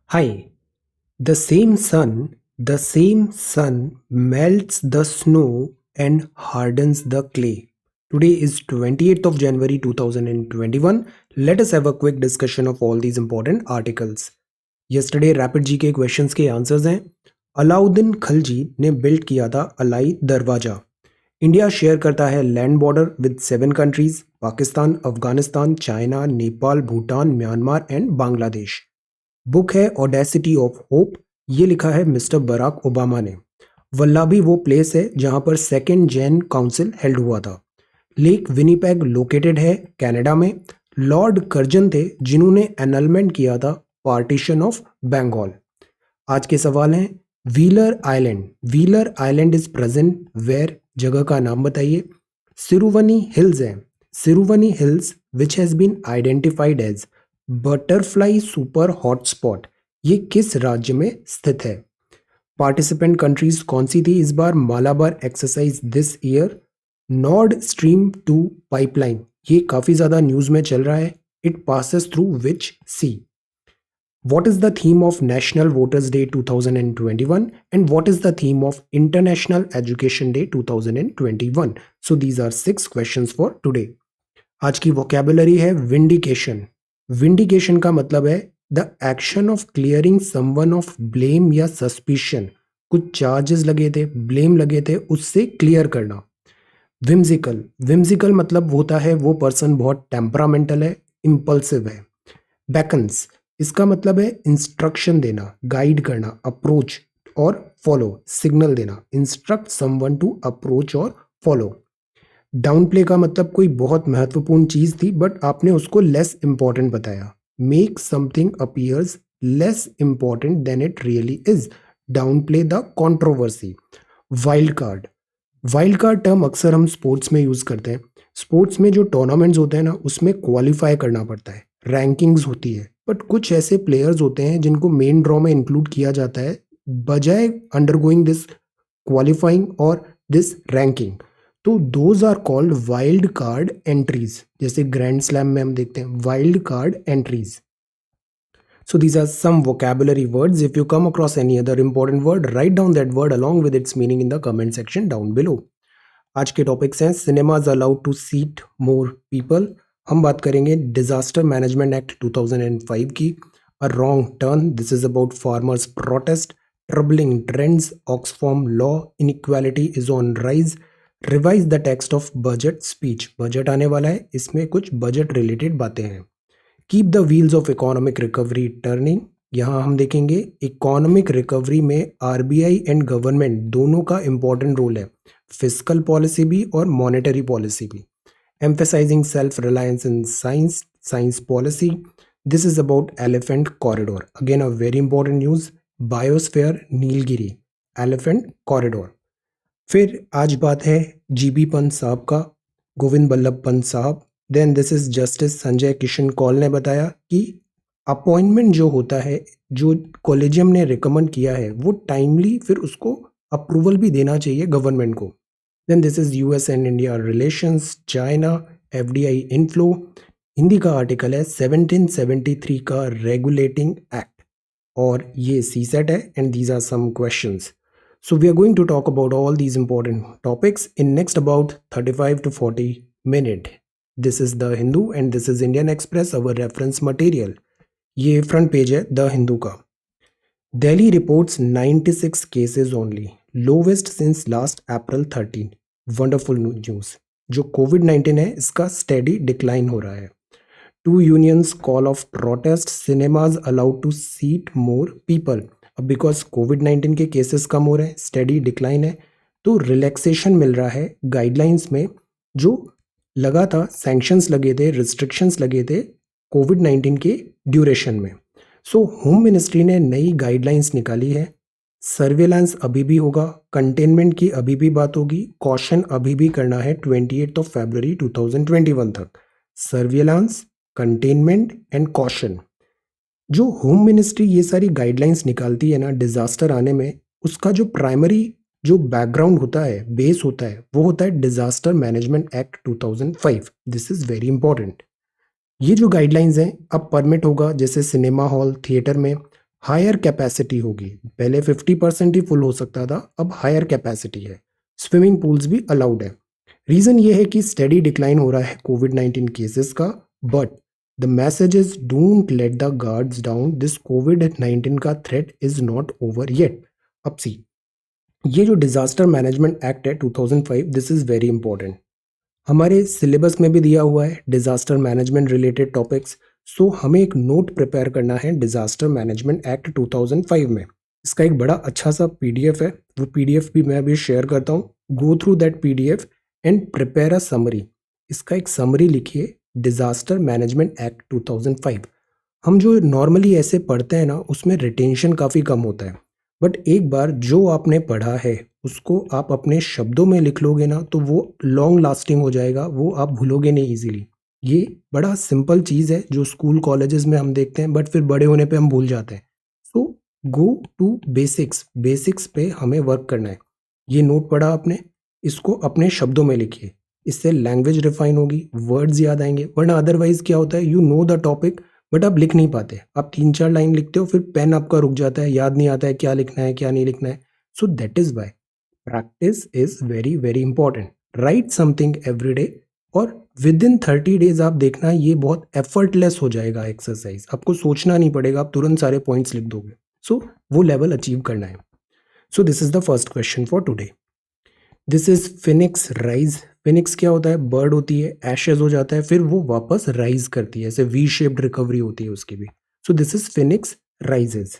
Hi. The same sun melts the snow and hardens the clay. Today is 28th of January 2021. Let us have a quick discussion of all these important articles. Yesterday rapid जी के questions के answers हैं। अलाउद्दीन खलजी ने build किया था अलाई दरवाजा। India share करता है land border with 7 countries, Pakistan, Afghanistan, China, Nepal, Bhutan, Myanmar and Bangladesh. Book है ऑडेसिटी ऑफ होप, ये लिखा है मिस्टर बराक ओबामा ने। वल्लाभी वो प्लेस है जहां पर सेकेंड जैन काउंसिल हेल्ड हुआ था। लेक विनीपेग लोकेटेड है कनाडा में। लॉर्ड कर्जन थे जिन्होंने एनलमेंट किया था पार्टीशन ऑफ बंगाल। आज के सवाल हैं Wheeler Island. Wheeler Island is present where, जगह का नाम बताइए। सिरुवनी हिल्स है। Siruvani hills which has been identified as butterfly super hotspot, ये किस राज्य में स्थित है। पार्टिसिपेंट कंट्रीज कौन सी थी इस बार Malabar exercise this year. Nord Stream 2 pipeline, ये काफी ज्यादा न्यूज में चल रहा है। It passes through which sea. What is the theme of National Voters Day 2021 and what is the theme of International Education Day 2021? So these are 6 questions for today. आज की vocabulary है vindication. Vindication का मतलब है the action of clearing someone of blame या suspicion. कुछ charges लगे थे, blame लगे थे, उससे clear करना। Whimsical. Whimsical मतलब होता है वो person बहुत temperamental है, impulsive है। Beckons, इसका मतलब है इंस्ट्रक्शन देना, गाइड करना, अप्रोच और फॉलो, सिग्नल देना, इंस्ट्रक्ट समवन टू अप्रोच और फॉलो। डाउन प्ले का मतलब कोई बहुत महत्वपूर्ण चीज थी बट आपने उसको लेस इंपॉर्टेंट बताया। Make something appears less important than it really is, downplay the controversy. Wild card, wild card term अक्सर हम स्पोर्ट्स में यूज करते हैं। स्पोर्ट्स में जो टूर्नामेंट्स होते हैं ना उसमें क्वालिफाई करना पड़ता है, रैंकिंग्स होती है, बट कुछ ऐसे प्लेयर्स होते हैं जिनको मेन ड्रॉ में इंक्लूड किया जाता है बजाय अंडरगोइंग दिस क्वालिफाइंग और दिस रैंकिंग। तो those are called wild card entries. जैसे ग्रैंड स्लैम में हम देखते हैं wild card entries. So these are some vocabulary words. If you come across any other important word, write down that word along with its meaning in the comment section down below. आज के topics हैं cinemas allowed to seat more people. हम बात करेंगे disaster management act 2005 की। A wrong turn, this is about farmers protest. Troubling trends, Oxfam law, inequality is on rise. Revise the text of budget speech, budget आने वाला है, इसमें कुछ budget related बातें हैं। Keep the wheels of economic recovery turning, यहाँ हम देखेंगे इकोनॉमिक रिकवरी में आरबीआई एंड गवर्नमेंट दोनों का इंपॉर्टेंट रोल है, फिस्कल पॉलिसी भी और मॉनेटरी पॉलिसी भी। Emphasizing self reliance in science, science policy, this is about elephant corridor, again a very important news. Biosphere Nilgiri, elephant corridor. फिर आज बात है जीबी पंत साहब का, गोविंद बल्लभ पंत साहब। Then this is justice Sanjay Kishan Kaul ने बताया कि अपॉइंटमेंट जो होता है, जो कॉलेजियम ने रिकमेंड किया है वो टाइमली फिर उसको अप्रूवल भी देना चाहिए गवर्नमेंट को। Then this is US and India relations, China, FDI inflow. Hindi का आर्टिकल है 1773 का रेगुलेटिंग एक्ट और ये सीसेट है and these are some questions. So we are going to talk about all these important topics in next about 35 to 40 minute. This is The Hindu and this is Indian Express, our reference material. ये front page है the Hindu का। Delhi reports 96 cases only, lowest since last April 13। Wonderful news. जो कोविड-19 है इसका steady decline हो रहा है। Two unions call off protest, cinemas allowed to seat more people. अब बिकॉज कोविड-19 के केसेस कम हो रहे हैं, स्टेडी डिक्लाइन है, तो रिलैक्सेशन मिल रहा है गाइडलाइंस में। जो लगा था, सैंक्शंस लगे थे, रिस्ट्रिक्शंस लगे थे कोविड-19 के ड्यूरेशन में। सो होम मिनिस्ट्री ने नई गाइडलाइंस निकाली है। सर्वेलेंस अभी भी होगा, कंटेनमेंट की अभी भी बात होगी, कॉशन अभी भी करना है 28 फरवरी 2021 तक। Surveillance, containment and caution. जो होम मिनिस्ट्री ये सारी गाइडलाइंस निकालती है ना डिजास्टर आने में, उसका जो प्राइमरी जो बैकग्राउंड होता है, बेस होता है, वो होता है disaster management act 2005। This is very important. ये जो गाइडलाइंस हैं अब परमिट होगा, जैसे सिनेमा हॉल, थिएटर में हायर कैपेसिटी होगी, पहले 50% ही फुल हो सकता था, अब हायर कैपेसिटी है। स्विमिंग पूल्स भी अलाउड है। रीजन ये है कि स्टेडी डिक्लाइन हो रहा है कोविड-19 केसेस का, but the message is don't let the guards down, this कोविड-19 का threat is not over yet. अब सी, ये जो डिजास्टर मैनेजमेंट एक्ट है 2005, दिस इज वेरी इंपॉर्टेंट। हमारे सिलेबस में भी दिया हुआ है डिजास्टर मैनेजमेंट रिलेटेड टॉपिक्स। सो हमें एक नोट प्रिपेयर करना है डिजास्टर मैनेजमेंट एक्ट 2005 में। इसका एक बड़ा अच्छा सा पीडीएफ है, वो पीडीएफ भी मैं अभी शेयर करता हूँ। Go through that PDF and prepare a summary. इसका एक समरी लिखिए, डिजास्टर मैनेजमेंट एक्ट 2005। हम जो नॉर्मली ऐसे पढ़ते हैं ना, उसमें रिटेंशन काफ़ी कम होता है, बट एक बार जो आपने पढ़ा है उसको आप अपने शब्दों में लिख लोगे ना, तो वो लॉन्ग लास्टिंग हो जाएगा, वो आप भूलोगे नहीं इजीली। ये बड़ा सिंपल चीज़ है जो स्कूल कॉलेजेस में हम देखते हैं, बट फिर बड़े होने पे हम भूल जाते हैं। सो गो टू बेसिक्स, बेसिक्स पे हमें वर्क करना है। ये नोट पढ़ा आपने, इसको अपने शब्दों में लिखिए, इससे लैंग्वेज रिफाइन होगी, वर्ड्स याद आएंगे। वरना अदरवाइज क्या होता है, you know the topic but आप लिख नहीं पाते, आप 3-4 लाइन लिखते हो, फिर पेन आपका रुक जाता है, याद नहीं आता है क्या लिखना है क्या नहीं लिखना है। So that is why practice is very very important. Write something every day, और विद इन 30 डेज आप देखना ये बहुत एफर्टलेस हो जाएगा एक्सरसाइज, आपको सोचना नहीं पड़ेगा, आप तुरंत सारे पॉइंट्स लिख दोगे। सो वो लेवल अचीव करना है। सो this is the first question for today. This is Phoenix rise. Phoenix क्या होता है, बर्ड होती है, एशेज हो जाता है, फिर वो वापस राइज करती है, ऐसे वी शेप्ड रिकवरी होती है उसकी भी। So this is phoenix rises.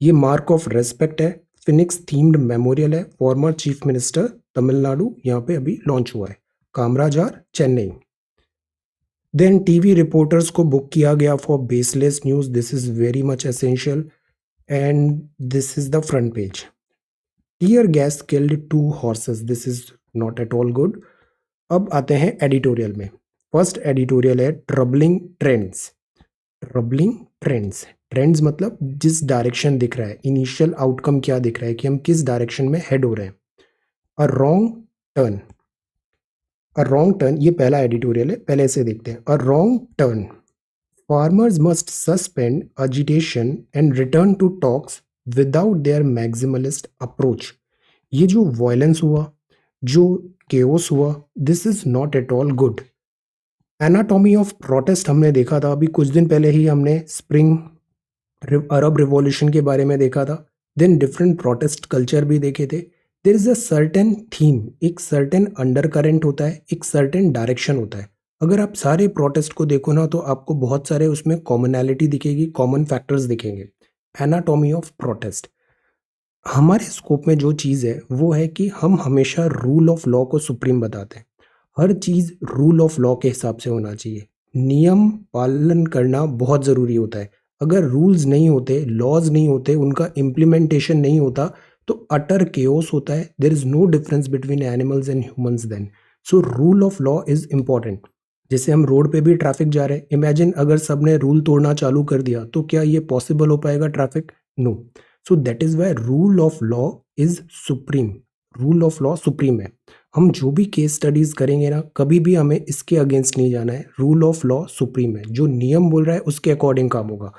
ये मार्क ऑफ रेस्पेक्ट है। फिनिक्स थीम्ड मेमोरियल है, फॉर्मर चीफ मिनिस्टर तमिलनाडु यहाँ पे अभी लॉन्च हुआ है, Kamarajar Chennai. Then TV reporters को बुक किया गया for baseless news, this is very much essential, and this is the front page. Tear gas killed 2 horses, this is not at all good. अब आते हैं एडिटोरियल में। फर्स्ट एडिटोरियल है troubling trends. Troubling trends, trends मतलब जिस direction दिख रहा है, इनिशियल आउटकम क्या दिख रहा है कि हम किस डायरेक्शन में हेड हो रहे हैं। अ रॉन्ग टर्न, अ रॉन्ग टर्न, ये पहला एडिटोरियल है, पहले से देखते हैं। अ wrong turn, farmers must suspend अजिटेशन and return to talks without their maximalist approach. ये जो वायलेंस हुआ, जो केओस हुआ, this is not at all good. Anatomy of protest हमने देखा था, अभी कुछ दिन पहले ही हमने स्प्रिंग अरब रिवॉल्यूशन के बारे में देखा था। देन डिफरेंट प्रोटेस्ट कल्चर भी देखे थे। There is a certain theme, एक सर्टेन अंडर करेंट होता है, एक सर्टेन डायरेक्शन होता है। अगर आप सारे प्रोटेस्ट को देखो ना, तो आपको बहुत सारे उसमें कॉमनैलिटी दिखेगी, कॉमन फैक्टर्स दिखेंगे। एनाटॉमी ऑफ प्रोटेस्ट, हमारे स्कोप में जो चीज़ है वो है कि हम हमेशा रूल ऑफ लॉ को सुप्रीम बताते हैं। हर चीज़ रूल ऑफ लॉ के हिसाब से होना चाहिए, नियम पालन करना बहुत ज़रूरी होता है। अगर रूल्स नहीं होते, लॉज नहीं होते, उनका इम्प्लीमेंटेशन नहीं होता, तो अटर केओस होता है। There is no difference between animals and humans then. So rule of law is important. जैसे हम रोड पे भी ट्रैफिक जा रहे हैं, इमेजिन अगर सबने रूल तोड़ना चालू कर दिया, तो क्या ये पॉसिबल हो पाएगा traffic? No. So that is why rule of law is supreme. Rule of law supreme है। हम जो भी केस स्टडीज करेंगे ना, कभी भी हमें इसके अगेंस्ट नहीं जाना है। रूल ऑफ लॉ सुप्रीम है, जो नियम बोल रहा है उसके अकॉर्डिंग काम होगा।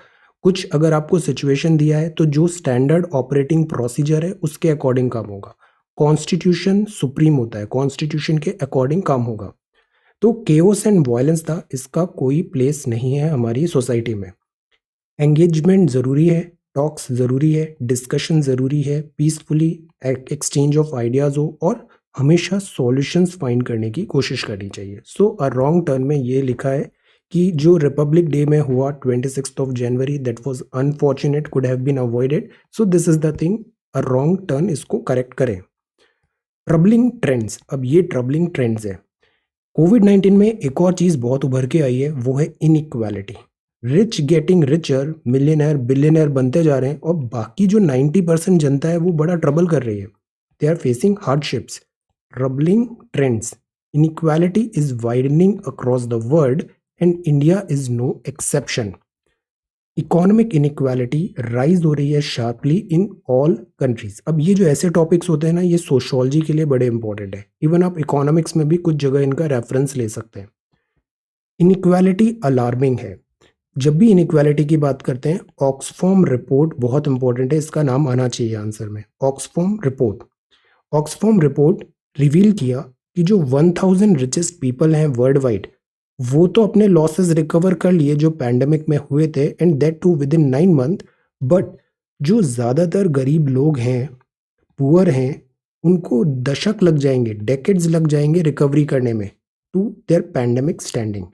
कुछ अगर आपको सिचुएशन दिया है, तो जो स्टैंडर्ड ऑपरेटिंग प्रोसीजर है उसके अकॉर्डिंग काम होगा। कॉन्स्टिट्यूशन सुप्रीम होता है, कॉन्स्टिट्यूशन के अकॉर्डिंग काम होगा। तो केओस एंड वायलेंस था, इसका कोई प्लेस नहीं है हमारी सोसाइटी में। एंगेजमेंट ज़रूरी है, टॉक्स ज़रूरी है, डिस्कशन ज़रूरी है, पीसफुली एक्सचेंज ऑफ आइडियाज़ हो, और हमेशा सॉल्यूशंस फाइंड करने की कोशिश करनी चाहिए। सो अ रॉन्ग टर्न में ये लिखा है कि जो रिपब्लिक डे में हुआ 26 of January, that was unfortunate, could have been avoided. So this is the thing, a wrong turn, इसको करेक्ट करें। ट्रबलिंग ट्रेंड्स, अब ये ट्रबलिंग ट्रेंड्स है। कोविड-19 में एक और चीज़ बहुत उभर के आई है, वो है inequality. Rich getting richer, millionaire billionaire बनते जा रहे हैं, और बाकी जो 90% जनता है वो बड़ा ट्रबल कर रही है। They are facing hardships. Troubling trends, inequality is widening across the world and India is no exception. Economic inequality rise हो रही है शार्पली इन ऑल कंट्रीज। अब ये जो ऐसे टॉपिक्स होते हैं ना, ये सोशियोलॉजी के लिए बड़े इंपॉर्टेंट है। इवन आप इकोनॉमिक्स में भी कुछ जगह इनका रेफरेंस ले सकते हैं। इनइक्वालिटी अलार्मिंग है। जब भी इनइक्वालिटी की बात करते हैं, ऑक्सफॉर्म रिपोर्ट बहुत इंपॉर्टेंट है, इसका नाम आना चाहिए आंसर में। ऑक्सफॉर्म रिपोर्ट रिवील किया कि जो 1000 रिचेस्ट पीपल हैं वर्ल्ड वाइड, वो तो अपने लॉसेस रिकवर कर लिए जो पैंडेमिक में हुए थे, and that too within 9 month. But जो ज़्यादातर गरीब लोग हैं, पुअर हैं, उनको दशक लग जाएंगे, डेकेड्स लग जाएंगे रिकवरी करने में टू देयर पैंडेमिक स्टैंडिंग।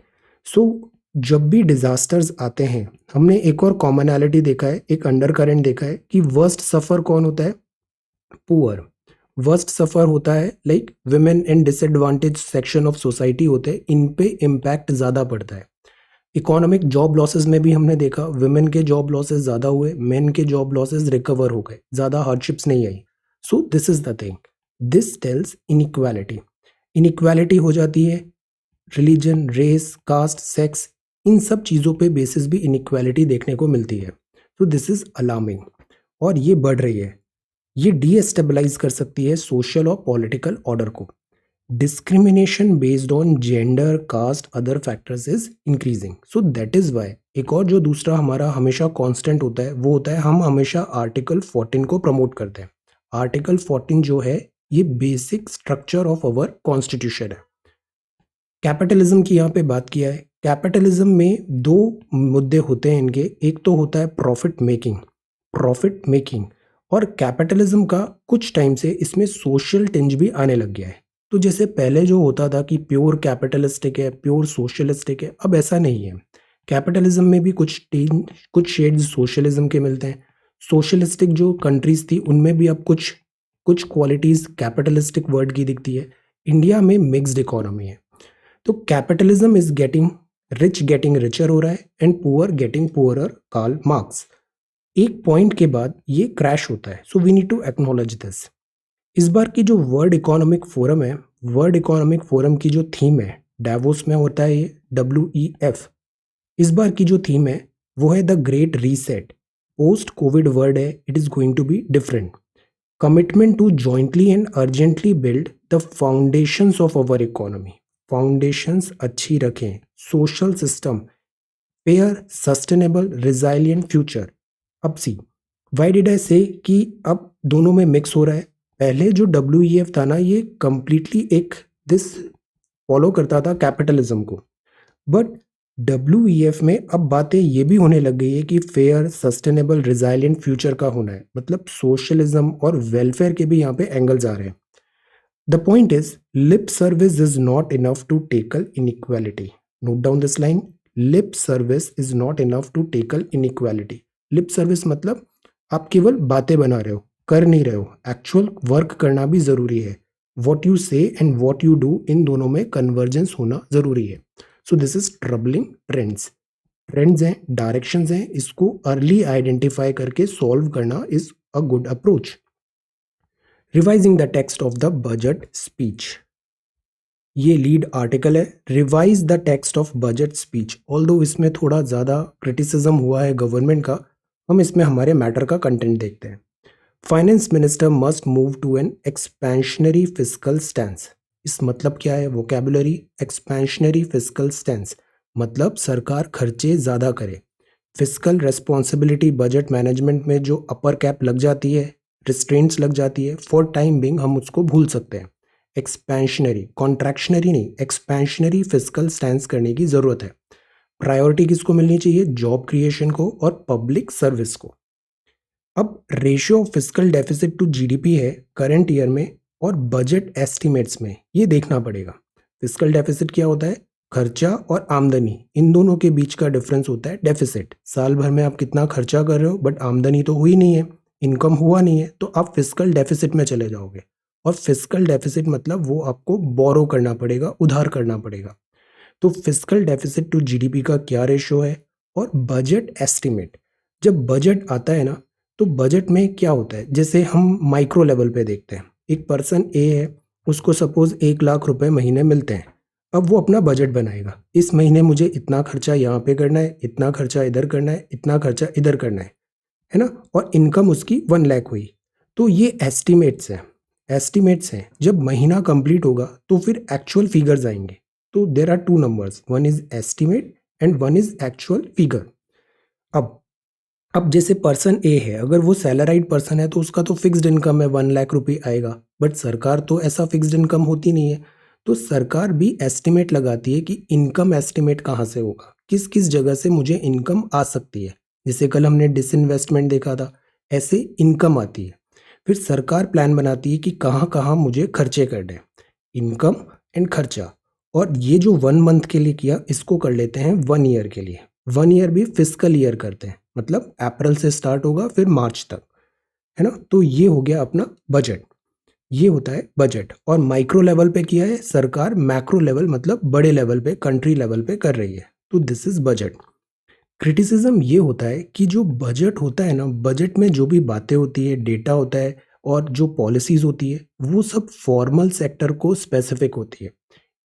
सो जब भी डिजास्टर्स आते हैं, हमने एक और कॉमनैलिटी देखा है, एक अंडर करेंट देखा है कि वर्स्ट सफर कौन होता है? पुअर। वर्स्ट सफर होता है like women and disadvantage section of society होते हैं, इन पे इम्पैक्ट ज़्यादा पड़ता है। इकोनॉमिक जॉब लॉसेस में भी हमने देखा वुमेन के जॉब लॉसेस ज़्यादा हुए, मेन के जॉब लॉसेस रिकवर हो गए, ज़्यादा हार्डशिप्स नहीं आई। So this is the thing, this tells inequality. Inequality हो जाती है रिलीजन, रेस, कास्ट, सेक्स, इन सब चीज़ों पे बेसिस भी इनइक्वालिटी देखने को मिलती है। तो दिस इज अलार्मिंग और ये बढ़ रही है। ये डीएस्टेबलाइज कर सकती है सोशल और पॉलिटिकल ऑर्डर को। Discrimination based on gender, caste, other factors is increasing. So that is why एक और जो दूसरा हमारा हमेशा कांस्टेंट होता है वो होता है हम हमेशा आर्टिकल 14 को प्रमोट करते हैं। आर्टिकल 14 जो है ये basic structure of our constitution है। कैपिटलिज्म की यहाँ पे बात किया है। कैपिटलिज्म में दो मुद्दे होते हैं इनके, एक तो होता है प्रॉफिट मेकिंग, और कैपिटलिज्म का कुछ टाइम से इसमें सोशल टिंज भी आने लग गया है। तो जैसे पहले जो होता था कि प्योर कैपिटलिस्टिक है, प्योर सोशलिस्टिक है, अब ऐसा नहीं है। कैपिटलिज्म में भी कुछ शेड्स सोशलिज्म के मिलते हैं। सोशलिस्टिक जो कंट्रीज थी उनमें भी अब कुछ कुछ क्वालिटीज कैपिटलिस्टिक वर्ड की दिखती है। इंडिया में मिक्स्ड इकोनॉमी है। तो कैपिटलिज्म इज गेटिंग रिचर हो रहा है and poor getting poorer, Karl Marx. एक पॉइंट के बाद ये क्रैश होता है। So we need to acknowledge this. इस बार की जो वर्ल्ड इकोनॉमिक फोरम है, वर्ल्ड इकोनॉमिक फोरम की जो थीम है, डावोस में होता है ये WEF। इस बार की जो थीम है वो है the great reset. Post covid world है, it is going to be different. Commitment to jointly and urgently build the foundations of our economy. Foundations अच्छी रखें, social system, fair, sustainable, resilient future. अब सी why did I से कि अब दोनों में मिक्स हो रहा है। पहले जो WEF था ना, ये कंप्लीटली एक दिस फॉलो करता था कैपिटलिज्म को, बट WEF में अब बातें ये भी होने लग गई है कि फेयर, सस्टेनेबल, रिजाइलियंट फ्यूचर का होना है, मतलब सोशलिज्म और वेलफेयर के भी यहाँ पे एंगल्स आ रहे हैं। The point is, lip service is not enough to tackle inequality. Note down this line. Lip service is not enough to tackle inequality. Lip service मतलब आप केवल बातें बना रहे हो, कर नहीं रहे हो, एक्चुअल वर्क करना भी जरूरी है। What you say and what you do, इन दोनों में कन्वर्जेंस होना जरूरी है। So this is troubling trends. Trends हैं, डायरेक्शंस हैं, इसको अर्ली आइडेंटिफाई करके सॉल्व करना is a good approach. Revising the text of the budget speech, ये लीड आर्टिकल है। Revise the text of budget speech. Although इसमें थोड़ा ज़्यादा क्रिटिसिज्म हुआ है गवर्नमेंट का, हम इसमें हमारे मैटर का कंटेंट देखते हैं। Finance minister must move to an expansionary fiscal stance. इस मतलब क्या है? वोकैबुलरी, एक्सपेंशनरी फिस्कल स्टैंस मतलब सरकार खर्चे ज़्यादा करे। फिस्कल रेस्पॉन्सिबिलिटी, बजट मैनेजमेंट में जो अपर कैप लग जाती है, रिस्ट्रेंट्स लग जाती है, फॉर टाइम बिंग हम उसको भूल सकते हैं। एक्सपेंशनरी, कॉन्ट्रैक्शनरी नहीं, एक्सपेंशनरी फिस्कल स्टैंस करने की ज़रूरत है। प्रायोरिटी किसको मिलनी चाहिए? जॉब क्रिएशन को और पब्लिक सर्विस को। अब ratio of fiscal deficit to GDP है करंट ईयर में और बजट एस्टिमेट्स में, ये देखना पड़ेगा। फिस्कल डेफिसिट क्या होता है? खर्चा और आमदनी, इन दोनों के बीच का डिफरेंस होता है डेफिसिट। साल भर में आप कितना खर्चा कर रहे हो बट आमदनी तो हुई नहीं है, इनकम हुआ नहीं है, तो आप फिस्कल डेफिसिट में चले जाओगे। और फिस्कल डेफिसिट मतलब वो आपको बोरो करना पड़ेगा, उधार करना पड़ेगा। तो फिस्कल डेफिसिट टू GDP का क्या रेशियो है? और बजट एस्टिमेट, जब बजट आता है ना, तो बजट में क्या होता है, जैसे हम माइक्रो लेवल पे देखते हैं, एक पर्सन ए है, उसको सपोज 1 लाख रुपए महीने मिलते हैं। अब वो अपना बजट बनाएगा, इस महीने मुझे इतना खर्चा यहाँ पे करना है, इतना खर्चा इधर करना है, इतना खर्चा इधर करना है ना, और इनकम उसकी 1 लाख हुई। तो ये एस्टिमेट्स हैं। जब महीना कंप्लीट होगा तो फिर एक्चुअल फिगर्स आएंगे। तो there are 2 numbers, one is estimate and one is actual figure. अब अब जैसे पर्सन ए है, अगर वो सैलराइड पर्सन है तो उसका तो फिक्स्ड इनकम है, 1 लाख रुपए आएगा। बट सरकार तो ऐसा फिक्स्ड इनकम होती नहीं है। तो सरकार भी एस्टिमेट लगाती है कि इनकम एस्टिमेट कहाँ से होगा, किस किस जगह से मुझे इनकम आ सकती है। जैसे कल हमने डिसइन्वेस्टमेंट देखा था, ऐसे इनकम आती है। फिर सरकार प्लान बनाती है कि कहाँ कहाँ मुझे खर्चे करने, इनकम एंड खर्चा। और ये जो 1 मंथ के लिए किया, इसको कर लेते हैं 1 ईयर के लिए। 1 ईयर भी फिजिकल ईयर करते हैं, मतलब अप्रैल से स्टार्ट होगा फिर मार्च तक, है ना। तो ये हो गया अपना बजट। ये होता है बजट। और माइक्रो लेवल पे किया है सरकार, मैक्रो लेवल मतलब बड़े लेवल पे, कंट्री लेवल पे कर रही है। तो दिस इज बजट। क्रिटिसिज्म ये होता है कि जो बजट होता है ना, बजट में जो भी बातें होती है, डेटा होता है और जो पॉलिसीज होती है, वो सब फॉर्मल सेक्टर को स्पेसिफिक होती है।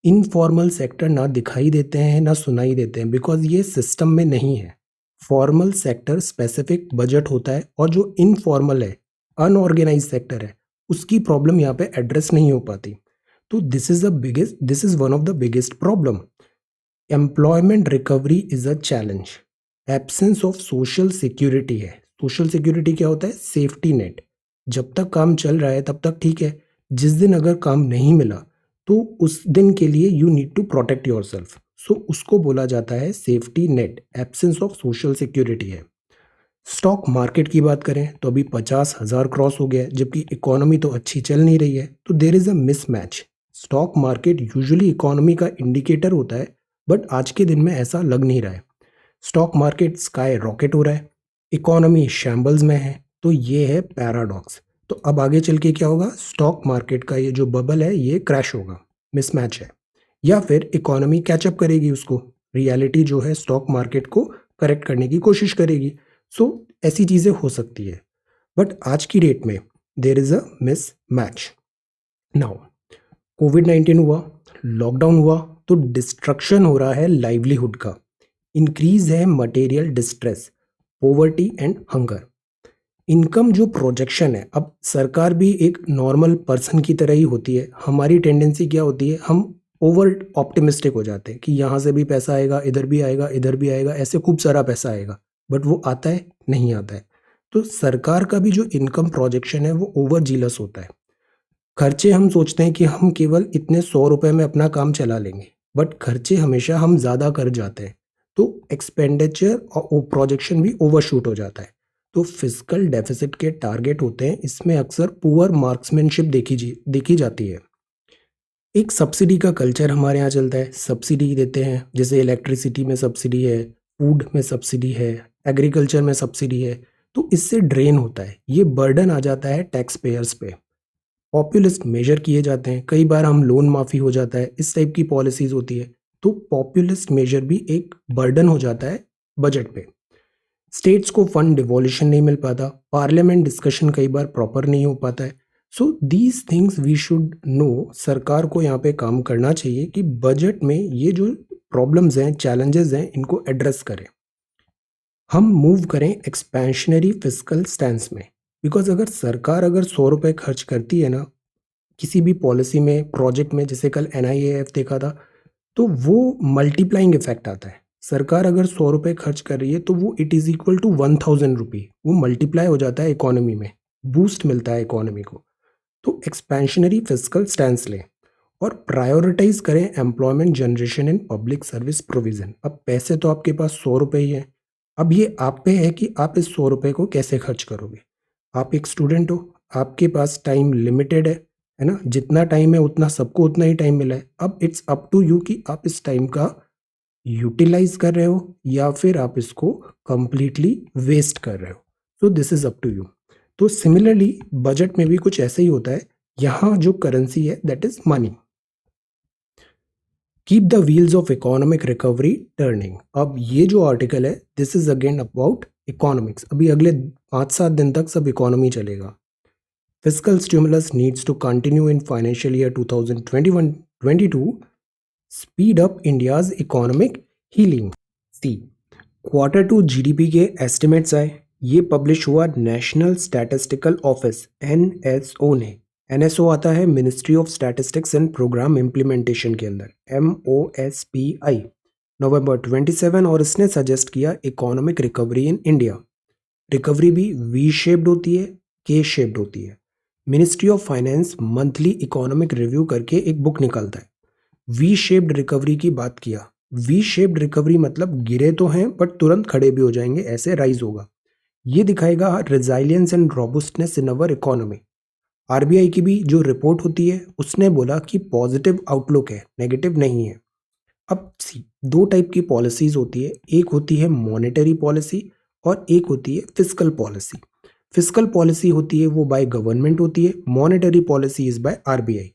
इनफॉर्मल सेक्टर ना दिखाई देते हैं ना सुनाई देते हैं, बिकॉज ये सिस्टम में नहीं है। फॉर्मल सेक्टर स्पेसिफिक बजट होता है, और जो इनफॉर्मल है, अनऑर्गेनाइज सेक्टर है, उसकी प्रॉब्लम यहाँ पे एड्रेस नहीं हो पाती। तो this is one of the biggest problem. Employment recovery is a challenge. Absence of social security है। सोशल सिक्योरिटी क्या होता है? Safety net. जब तक काम चल रहा है तब तक ठीक है, जिस दिन अगर काम नहीं मिला तो उस दिन के लिए you need to protect yourself. So उसको बोला जाता है safety net. Absence of social security है। स्टॉक मार्केट की बात करें तो अभी 50,000 क्रॉस हो गया है, जबकि इकोनॉमी तो अच्छी चल नहीं रही है। तो there is a mismatch. Stock market usually economy का इंडिकेटर होता है, बट आज के दिन में ऐसा लग नहीं रहा है। स्टॉक मार्केट स्काई रॉकेट हो रहा है, इकोनॉमी शैम्बल्स में है। तो ये है पैराडॉक्स। तो अब आगे चल के क्या होगा? स्टॉक मार्केट का ये जो बबल है ये क्रैश होगा, मिसमैच है। या फिर इकोनॉमी कैचअप करेगी उसको, रियलिटी जो है स्टॉक मार्केट को करेक्ट करने की कोशिश करेगी। सो ऐसी चीज़ें हो सकती है। बट आज की डेट में there is a mismatch. Now कोविड-19 हुआ, लॉकडाउन हुआ, तो डिस्ट्रक्शन हो रहा है लाइवलीहुड का। इंक्रीज है material distress, poverty and hunger. Income जो प्रोजेक्शन है, अब सरकार भी एक नॉर्मल पर्सन की तरह ही होती है। हमारी टेंडेंसी क्या होती है? हम ओवर ऑप्टिमिस्टिक हो जाते हैं कि यहाँ से भी पैसा आएगा, इधर भी आएगा, इधर भी आएगा, ऐसे खूब सारा पैसा आएगा। बट वो आता है? नहीं आता है। तो सरकार का भी जो इनकम प्रोजेक्शन है वो ओवर जीलस होता है। खर्चे हम सोचते हैं कि हम केवल इतने 100 रुपए में अपना काम चला लेंगे, बट खर्चे हमेशा हम ज़्यादा कर जाते हैं। तो एक्सपेंडिचर और प्रोजेक्शन भी ओवरशूट हो जाता है। तो फिजिकल डेफिसिट के टारगेट होते हैं, इसमें अक्सर पुअर मार्क्समैनशिप देखी जाती है। एक सब्सिडी का कल्चर हमारे यहाँ चलता है, सब्सिडी देते हैं। जैसे इलेक्ट्रिसिटी में सब्सिडी है, फूड में सब्सिडी है, एग्रीकल्चर में सब्सिडी है। तो इससे ड्रेन होता है, ये बर्डन आ जाता है टैक्स पेयर्स पे। पॉपुलिस्ट मेजर किए जाते हैं, कई बार हम लोन माफ़ी हो जाता है, इस टाइप की पॉलिसीज़ होती है। तो पॉपुलिस्ट मेजर भी एक बर्डन हो जाता है बजट पे। स्टेट्स को फंड डिवॉल्यूशन नहीं मिल पाता, पार्लियामेंट डिस्कशन कई बार प्रॉपर नहीं हो पाता है। So these things we should know. सरकार को यहाँ पे काम करना चाहिए कि बजट में ये जो प्रॉब्लम्स हैं, चैलेंजेस हैं, इनको एड्रेस करें। हम मूव करें एक्सपेंशनरी फिजिकल स्टैंस में। बिकॉज अगर सरकार 100 रुपये खर्च करती है ना किसी भी पॉलिसी में, प्रोजेक्ट में, जैसे कल NIAF देखा था, तो वो मल्टीप्लाइंग इफेक्ट आता है। सरकार अगर 100 रुपये खर्च कर रही है तो वो इट इज़ इक्वल टू 1,000 रुपी, वो मल्टीप्लाई हो जाता है इकोनॉमी में, बूस्ट मिलता है इकोनॉमी को। तो एक्सपेंशनरी फिजिकल स्टैंस लें और प्रायोरिटाइज करें employment generation in public service provision. अब पैसे तो आपके पास 100 रुपये ही हैं, अब ये आप पे है कि आप इस 100 रुपये को कैसे खर्च करोगे। आप एक स्टूडेंट हो, आपके पास टाइम लिमिटेड है ना। जितना टाइम है उतना सबको उतना ही टाइम मिला है। अब इट्स अप टू यू कि आप इस टाइम का यूटिलाइज कर रहे हो या फिर आप इसको कंप्लीटली वेस्ट कर रहे हो। तो this is up to you. तो सिमिलरली बजट में भी कुछ ऐसे ही होता है। यहाँ जो करेंसी है that is money. Keep the wheels of economic recovery turning. अब ये जो आर्टिकल है this is again about economics. अभी अगले 5-7 दिन तक सब इकोनॉमी चलेगा। Fiscal stimulus needs to continue in financial year 2021-22, speed up India's economic healing. See Q2 GDP के एस्टिमेट्स आए, ये पब्लिश हुआ नेशनल स्टैटिस्टिकल ऑफिस NSO ने। NSO आता है ministry of statistics and programme implementation के अंदर, MOSPI। नवंबर 27 और इसने सजेस्ट किया economic recovery in India. Recovery भी वी शेप्ड होती है, के शेप्ड होती है। Ministry of finance monthly economic review करके एक बुक निकालता है। वी शेप्ड रिकवरी की बात किया। वी शेप्ड रिकवरी मतलब गिरे तो हैं बट तुरंत खड़े भी हो जाएंगे, ऐसे राइज होगा। ये दिखाएगा resilience and robustness in our economy. RBI की भी जो रिपोर्ट होती है उसने बोला कि पॉजिटिव आउटलुक है, नेगेटिव नहीं है। अब सी, दो टाइप की पॉलिसीज होती है, एक होती है मॉनेटरी पॉलिसी और एक होती है फिस्कल पॉलिसी। फिस्कल पॉलिसी होती है वो बाय गवर्नमेंट होती है, monetary policy is by RBI.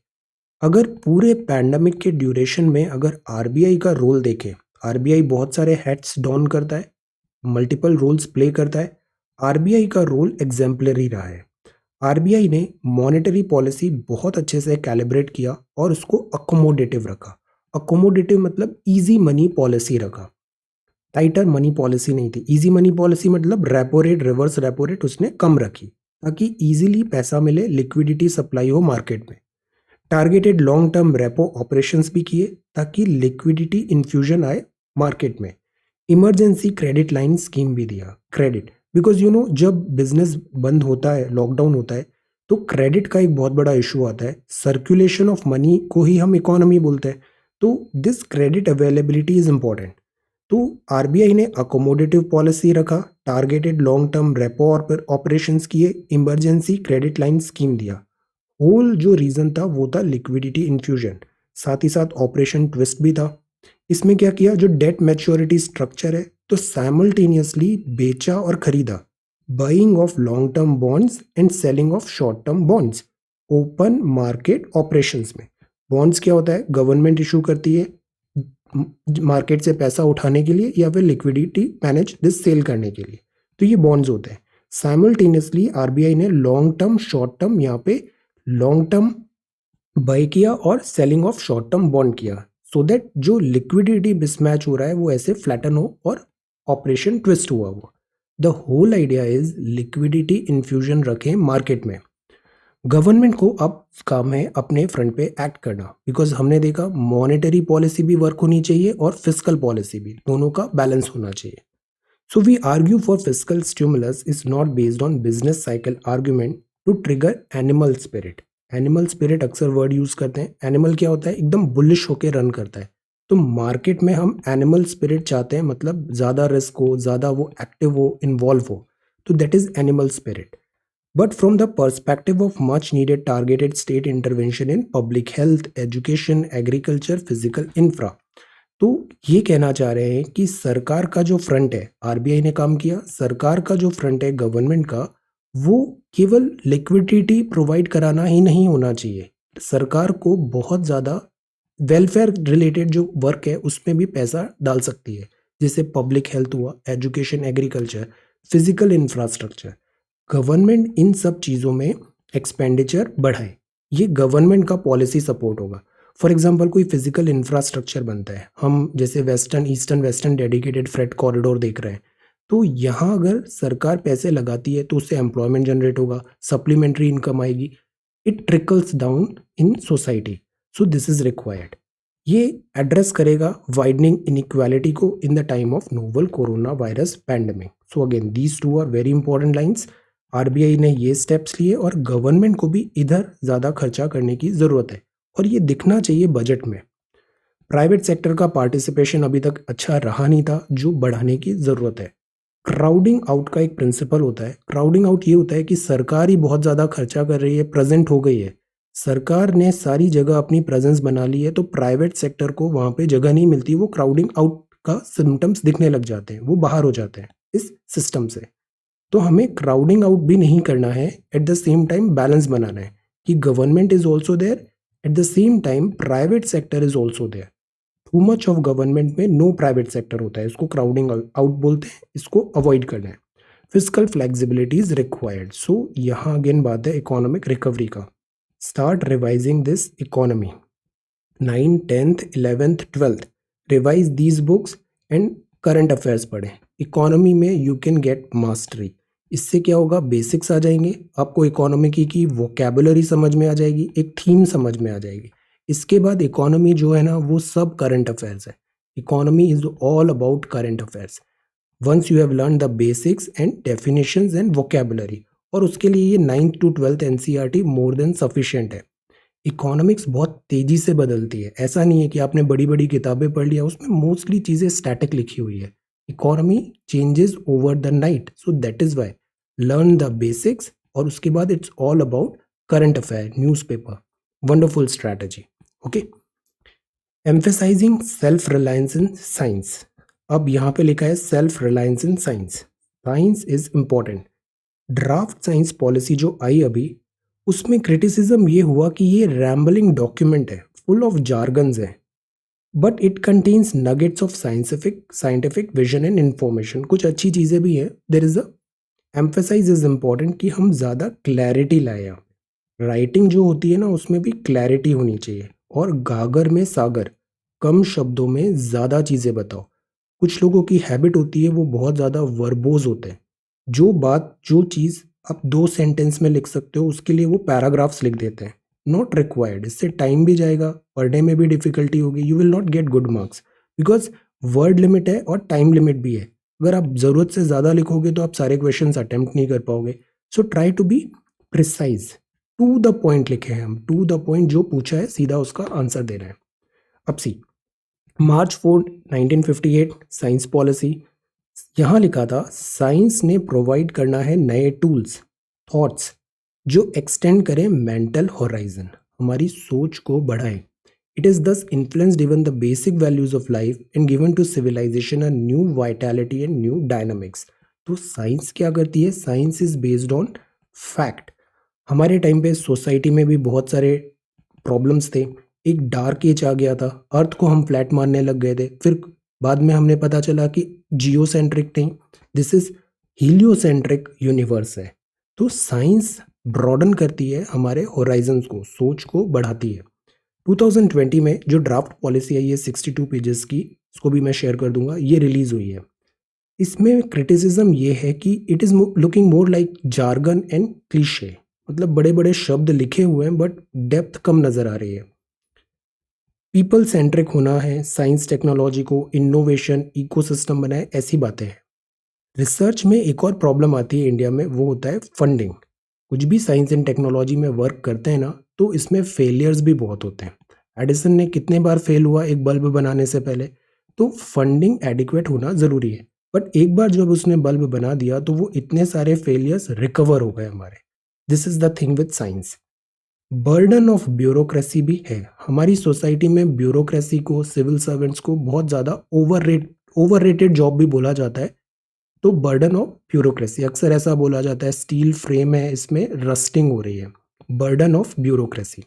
अगर पूरे पैंडमिक के ड्यूरेशन में अगर आरबीआई का रोल देखें, आरबीआई बहुत सारे हैट्स डॉन करता है, मल्टीपल रोल्स प्ले करता है। आरबीआई का रोल एग्जाम्पलरी रहा है। आरबीआई ने मॉनेटरी पॉलिसी बहुत अच्छे से कैलिब्रेट किया और उसको अकोमोडेटिव रखा। अकोमोडेटिव मतलब इजी मनी पॉलिसी रखा, टाइटर मनी पॉलिसी नहीं थी। इजी मनी पॉलिसी मतलब repo rate, reverse repo rate उसने कम रखी ताकि इजीली पैसा मिले, लिक्विडिटी सप्लाई हो मार्केट में। Targeted long term repo operations भी किए ताकि लिक्विडिटी इन्फ्यूजन आए मार्केट में। इमरजेंसी क्रेडिट लाइन स्कीम भी दिया, क्रेडिट, बिकॉज जब बिजनेस बंद होता है, लॉकडाउन होता है, तो क्रेडिट का एक बहुत बड़ा इशू आता है। सर्कुलेशन ऑफ मनी को ही हम इकोनॉमी बोलते हैं, तो this credit availability is important. तो आरबीआई ने अकोमोडेटिव पॉलिसी रखा, targeted long term repo operations किए, इमरजेंसी क्रेडिट लाइन स्कीम दिया। होल जो रीजन था वो था लिक्विडिटी इन्फ्यूजन, साथ ही साथ ऑपरेशन ट्विस्ट भी था। इसमें क्या किया, जो डेट मैच्योरिटी स्ट्रक्चर है तो साइमल्टेनियसली बेचा और खरीदा। Buying of long term bonds and selling of short term bonds, open market operations में। बॉन्ड्स क्या होता है, गवर्नमेंट इशू करती है मार्केट से पैसा उठाने के लिए या फिर लिक्विडिटी मैनेज दिस सेल करने के लिए, तो ये बॉन्ड्स होते हैं। साइमल्टेनियसली आरबीआई ने लॉन्ग टर्म शॉर्ट टर्म, यहाँ पे लॉन्ग टर्म बाय किया और selling of short term bond किया, सो दैट जो लिक्विडिटी मिसमैच हो रहा है वो ऐसे फ्लैटन हो और ऑपरेशन ट्विस्ट हुआ हो। The whole idea is liquidity infusion रखें मार्केट में। गवर्नमेंट को अब काम है अपने फ्रंट पे एक्ट करना, बिकॉज हमने देखा मॉनेटरी पॉलिसी भी वर्क होनी चाहिए और फिस्कल पॉलिसी भी, दोनों का बैलेंस होना चाहिए। So we argue for fiscal stimulus is not based on business cycle argument to trigger animal spirit. Animal spirit अक्सर वर्ड यूज करते हैं। एनिमल क्या होता है, एकदम बुलिश होके रन करता है। तो मार्केट में हम एनिमल स्पिरिट चाहते हैं, मतलब ज्यादा रिस्क हो, ज्यादा वो एक्टिव हो, इन्वॉल्व हो, तो that is animal spirit. But from the perspective of much needed targeted state intervention in public health, education, agriculture, physical infra, तो ये कहना चाह रहे हैं कि सरकार का जो फ्रंट है, आरबीआई ने काम किया, सरकार का जो फ्रंट है गवर्नमेंट का, वो केवल लिक्विडिटी प्रोवाइड कराना ही नहीं होना चाहिए। सरकार को बहुत ज़्यादा वेलफेयर रिलेटेड जो वर्क है उसमें भी पैसा डाल सकती है, जैसे पब्लिक हेल्थ हुआ, education, agriculture, physical infrastructure. Government in सब चीज़ों में एक्सपेंडिचर बढ़ाए, ये गवर्नमेंट का पॉलिसी सपोर्ट होगा। फॉर एग्जांपल कोई फिजिकल इंफ्रास्ट्रक्चर बनता है, हम जैसे western, eastern western dedicated freight corridor देख रहे हैं, तो यहाँ अगर सरकार पैसे लगाती है तो उससे एम्प्लॉयमेंट जनरेट होगा, सप्लीमेंट्री इनकम आएगी, it trickles down in society, so this is required. ये एड्रेस करेगा वाइडनिंग इनइक्वालिटी को in the time of novel corona virus pandemic. So again these two are very important lines. RBI ने ये steps लिए और government को भी इधर ज़्यादा खर्चा करने की ज़रूरत है और ये दिखना चाहिए बजट में। प्राइवेट सेक्टर का पार्टिसिपेशन अभी तक अच्छा रहा नहीं था, जो बढ़ाने की ज़रूरत है। क्राउडिंग आउट का एक प्रिंसिपल होता है। क्राउडिंग आउट ये होता है कि सरकार ही बहुत ज़्यादा खर्चा कर रही है, प्रेजेंट हो गई है, सरकार ने सारी जगह अपनी प्रेजेंस बना ली है, तो प्राइवेट सेक्टर को वहाँ पे जगह नहीं मिलती, वो क्राउडिंग आउट का सिम्टम्स दिखने लग जाते हैं, वो बाहर हो जाते हैं इस सिस्टम से। तो हमें क्राउडिंग आउट भी नहीं करना है, at the same time balance बनाना है कि government is also there, at the same time private sector is also there. Too much of government में नो प्राइवेट सेक्टर होता है, इसको क्राउडिंग आउट बोलते हैं, इसको अवॉइड करना है। Physical flexibility is required. So यहाँ अगेन बात है इकोनॉमिक रिकवरी का। Start revising this economy, 9th 10th 11th 12th, revise these books and current affairs पढ़ें। इकोनॉमी में यू कैन गेट मास्टरी। इससे क्या होगा, बेसिक्स आ जाएंगे, आपको इकोनॉमी की वोकैबुलरी समझ में आ जाएगी, एक थीम समझ में आ जाएगी। इसके बाद इकोनॉमी जो है ना वो सब करंट अफेयर्स है। Economy is all about current affairs. Once you have learned the basics and definitions and vocabulary, और उसके लिए ये 9th to 12th NCERT more than sufficient है. इकोनॉमिक्स बहुत तेजी से बदलती है. ऐसा नहीं है कि आपने बड़ी बड़ी किताबें पढ़ लिया, उसमें मोस्टली चीज़ें स्टैटिक लिखी हुई है. Economy changes over the night, so that is Y learn the basics, और उसके बाद it's all about current affair, newspaper. Wonderful strategy. Okay. Emphasizing self reliance in science. अब यहाँ पे लिखा है self reliance in science. Science is important. Draft science policy जो आई अभी, उसमें क्रिटिसिज्म ये हुआ कि ये रैम्बलिंग डॉक्यूमेंट है, फुल ऑफ जार्गन्स है, but it contains nuggets of scientific vision and information. कुछ अच्छी चीज़ें भी हैं. There is a emphasize is important कि हम ज़्यादा क्लैरिटी लाए. यहाँ राइटिंग जो होती है ना, उसमें भी क्लैरिटी होनी चाहिए. और गागर में सागर, कम शब्दों में ज़्यादा चीज़ें बताओ. कुछ लोगों की हैबिट होती है, वो बहुत ज़्यादा वर्बोज होते हैं. जो बात, जो चीज़ आप 2 सेंटेंस में लिख सकते हो, उसके लिए वो पैराग्राफ्स लिख देते हैं. Not required. इससे टाइम भी जाएगा, पढ़ने में भी डिफिकल्टी होगी. You will not get good marks, because word limit है और टाइम लिमिट भी है. अगर आप ज़रूरत से ज़्यादा लिखोगे तो आप सारे क्वेश्चन अटेम्प्ट नहीं कर पाओगे. So try to be precise. To the point लिखे हैं हम. टू द पॉइंट, जो पूछा है सीधा उसका आंसर दे रहे हैं. अब सी, March 4, 1958 साइंस पॉलिसी. यहाँ लिखा था साइंस ने प्रोवाइड करना है नए टूल्स, थॉट्स, जो एक्सटेंड करें मेंटल होराइजन, हमारी सोच को बढ़ाएं. It is thus influenced even the basic values of life and given to civilization a new vitality and new dynamics. तो साइंस क्या करती है? Science is based on fact. हमारे टाइम पे सोसाइटी में भी बहुत सारे प्रॉब्लम्स थे. एक डार्क एज आ गया था, अर्थ को हम फ्लैट मानने लग गए थे. फिर बाद में हमने पता चला कि जियोसेंट्रिक नहीं, दिस इज हीलियोसेंट्रिक यूनिवर्स है. तो साइंस ब्रॉडन करती है हमारे होराइजन्स को, सोच को बढ़ाती है. 2020 में जो ड्राफ्ट पॉलिसी आई है 62 पेजेस की, इसको भी मैं शेयर कर दूंगा, ये रिलीज हुई है. इसमें क्रिटिसिज्म ये है कि it is looking more like jargon and cliché. मतलब बड़े बड़े शब्द लिखे हुए हैं, बट डेप्थ कम नज़र आ रही है. पीपल सेंट्रिक होना है, साइंस टेक्नोलॉजी को इनोवेशन इकोसिस्टम बनाए, ऐसी बातें हैं. रिसर्च में एक और प्रॉब्लम आती है इंडिया में, वो होता है फंडिंग. कुछ भी साइंस एंड टेक्नोलॉजी में वर्क करते हैं ना, तो इसमें फेलियर्स भी बहुत होते हैं. एडिसन ने कितने बार फेल हुआ एक बल्ब बनाने से पहले. तो फंडिंग एडिक्वेट होना ज़रूरी है. बट एक बार जब उसने बल्ब बना दिया तो वो इतने सारे फेलियर्स रिकवर हो गए हमारे. This is the thing with science. Burden of bureaucracy भी है. हमारी सोसाइटी में ब्यूरोक्रेसी को, सिविल सर्वेंट्स को बहुत ज़्यादा ओवररेटेड जॉब भी बोला जाता है. तो बर्डन ऑफ ब्यूरोक्रेसी, अक्सर ऐसा बोला जाता है स्टील फ्रेम है, इसमें रस्टिंग हो रही है. Burden of bureaucracy.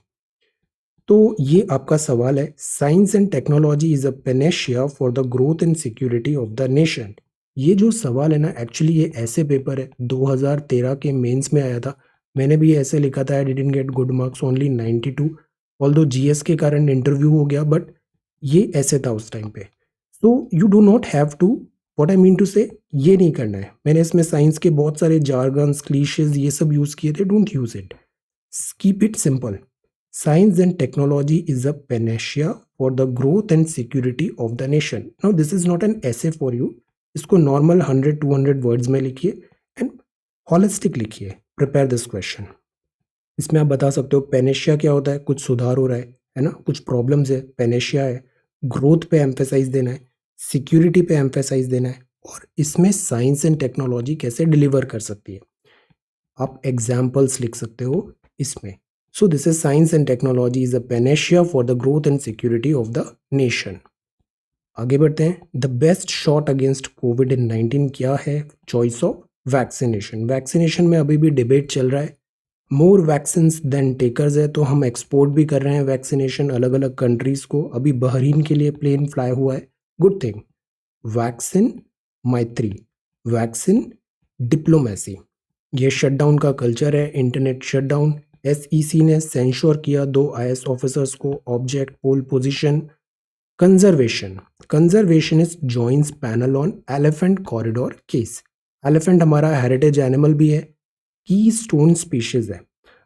तो ये आपका सवाल है. Science and technology is a Panacea for the growth and security of the nation. ये जो सवाल है ना, एक्चुअली ये ऐसे पेपर है 2013 के मेंस में आया था. मैंने भी ऐसे लिखा था, I didn't get good marks, only 92. Although GS के कारण इंटरव्यू हो गया, बट ये ऐसे था उस टाइम पे. So you do not have to, what I mean to say, ये नहीं करना है. मैंने इसमें साइंस के बहुत सारे जार्गन्स, क्लीशेज, ये सब यूज़ किए थे. Don't use it. Keep it simple. Science and technology is a panacea for the growth and security of the nation. Now this is not an essay for you. इसको normal 100-200 words में लिखिए and holistic लिखिए. Prepare this question. इसमें आप बता सकते हो Panacea क्या होता है, कुछ सुधार हो रहा है ना, कुछ प्रॉब्लम्स है, पेनेशिया है. ग्रोथ पे एम्फेसाइज देना है, सिक्योरिटी पे एम्फेसाइज देना है, और इसमें साइंस एंड टेक्नोलॉजी कैसे डिलीवर कर सकती है. आप एग्जाम्पल्स लिख सकते हो इसमें. So this is science and technology is a panacea for the growth and security of the nation. आगे बढ़ते हैं. द बेस्ट शॉट अगेंस्ट कोविड-19 क्या है? Choice of vaccination. वैक्सीनेशन में अभी भी डिबेट चल रहा है. मोर वैक्सीन देन टेकर्स है, तो हम एक्सपोर्ट भी कर रहे हैं वैक्सीनेशन अलग अलग कंट्रीज को. अभी बहरीन के लिए प्लेन फ्लाई हुआ है. Good thing. Vaccine Maitri, vaccine diplomacy. ये शटडाउन का कल्चर है, इंटरनेट शटडाउन. एसईसी ने सेंश्योर किया 2 आईएएस ऑफिसर्स को. Object poll position. Conservation. Conservationist joins panel on elephant corridor case. Elephant हमारा हेरिटेज एनिमल भी है, की स्टोन स्पीशीज है.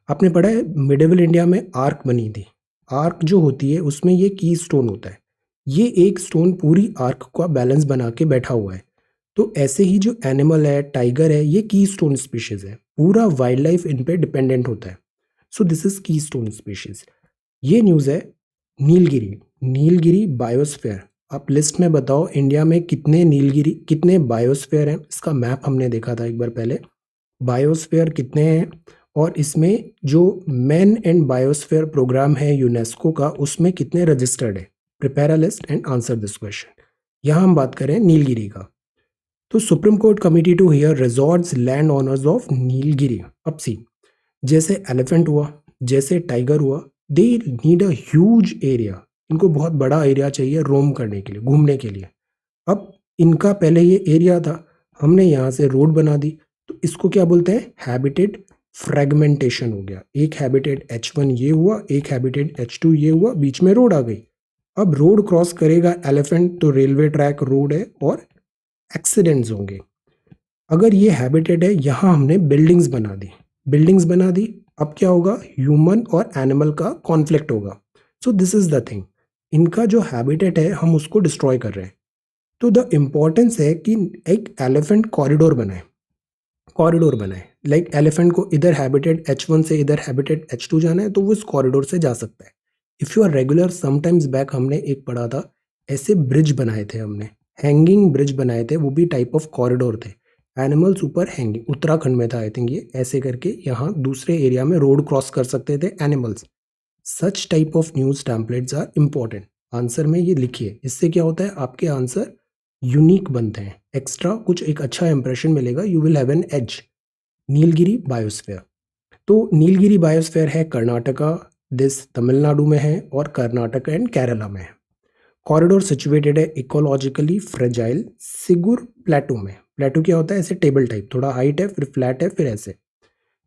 आपने पढ़ा है मिडिवल इंडिया में आर्क बनी थी. आर्क जो होती है उसमें ये की स्टोन होता है. ये एक स्टोन पूरी आर्क का बैलेंस बना के बैठा हुआ है। तो ऐसे ही जो एनिमल है, टाइगर है, ये की स्टोन स्पीशीज है, पूरा वाइल्ड लाइफ इन पे डिपेंडेंट होता है। सो दिस इज की स्टोन स्पीशीज। ये न्यूज़ है नीलगिरी, नीलगिरी बायोस्फीयर। आप लिस्ट में बताओ इंडिया में कितने नीलगिरी, कितने बायोस्फीयर हैं। इसका मैप हमने देखा था एक बार पहले, बायोस्फीयर कितने हैं, और इसमें जो मैन एंड बायोस्फीयर प्रोग्राम है यूनेस्को का, उसमें कितने रजिस्टर्ड है। Prepare a list and answer this question. यहाँ हम बात करें नीलगिरी का, तो supreme court committee to hear resorts land owners of Nilgiri. अब सी, जैसे एलिफेंट हुआ, जैसे टाइगर हुआ, they need a huge area, इनको बहुत बड़ा एरिया चाहिए रोम करने के लिए, घूमने के लिए। अब इनका पहले ये एरिया था, हमने यहाँ से रोड बना दी, तो इसको क्या बोलते हैं, हैबिटेट फ्रेगमेंटेशन हो गया। एक हैबिटेट H1 ये हुआ, एक हैबिटेट H2 ये हुआ, बीच में रोड आ गई। अब रोड क्रॉस करेगा एलिफेंट, तो रेलवे ट्रैक, रोड है, और एक्सीडेंट्स होंगे। अगर ये हैबिटेट है, यहाँ हमने बिल्डिंग्स बना दी, बिल्डिंग्स बना दी, अब क्या होगा, ह्यूमन और एनिमल का कॉन्फ्लिक्ट होगा। सो दिस इज द थिंग, इनका जो हैबिटेट है हम उसको डिस्ट्रॉय कर रहे हैं। तो द इम्पॉर्टेंस है कि एक एलिफेंट कॉरिडोर बनाए, कॉरिडोर बनाए, लाइक एलिफेंट को इधर हैबिटेट H1 से इधर हैबिटेट H2 जाना है, तो वो इस कॉरिडोर से जा सकता है। If you are regular, sometimes back हमने एक पढ़ा था, ऐसे ब्रिज बनाए थे हमने, हैंगिंग ब्रिज बनाए थे, वो भी टाइप ऑफ कॉरिडोर थे। एनिमल्स ऊपर हैंगिंग, उत्तराखंड में था आई थिंक ये, ऐसे करके यहाँ दूसरे एरिया में रोड क्रॉस कर सकते थे animals. Such type of news templates are important. Answer में ये लिखिए, इससे क्या होता है, आपके आंसर यूनिक बनते हैं, एक्स्ट्रा कुछ एक अच्छा इंप्रेशन मिलेगा, you will have an edge. Nilgiri biosphere, तो नीलगिरी बायोस्फीयर है कर्नाटका, दिस तमिलनाडु में है, और कर्नाटक एंड केरला में है। कॉरिडोर सिचुएटेड है इकोलॉजिकली फ्रेजाइल सिगुर प्लेटू में। प्लेटू क्या होता है, ऐसे टेबल टाइप, थोड़ा हाइट है फिर फ्लैट है फिर ऐसे।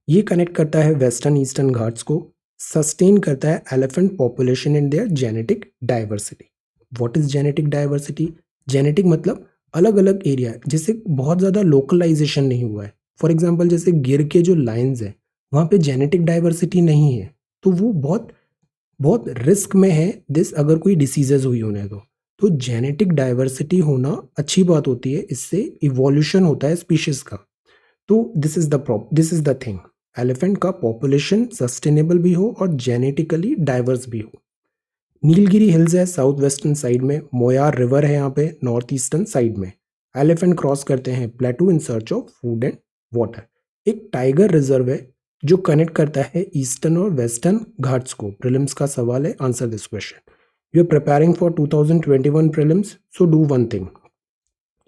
ये कनेक्ट करता है वेस्टर्न ईस्टर्न घाट्स को, सस्टेन करता है elephant population in their genetic diversity. What is genetic diversity, genetic मतलब अलग अलग एरिया है, जिससे बहुत ज़्यादा लोकलाइजेशन नहीं हुआ है। फॉर एग्जाम्पल जैसे गिर के जो लाइन्स हैं, वहाँ पे जेनेटिक डाइवर्सिटी नहीं है, तो वो बहुत बहुत रिस्क में है दिस, अगर कोई डिसीजेज हुई उन्हें तो जेनेटिक डाइवर्सिटी होना अच्छी बात होती है, इससे इवोल्यूशन होता है स्पीशीज का। तो this is the thing, elephant का पॉपुलेशन सस्टेनेबल भी हो और जेनेटिकली डाइवर्स भी हो। नीलगिरी हिल्स है साउथ वेस्टर्न साइड में, मोयार रिवर है यहाँ पे नॉर्थ ईस्टर्न साइड में। एलिफेंट क्रॉस करते हैं प्लेटू in search of food and water. एक टाइगर रिजर्व है जो कनेक्ट करता है ईस्टर्न और वेस्टर्न घाट्स को। प्रीलिम्स का सवाल है, answer this question. You are preparing for 2021 prelims, so do one thing.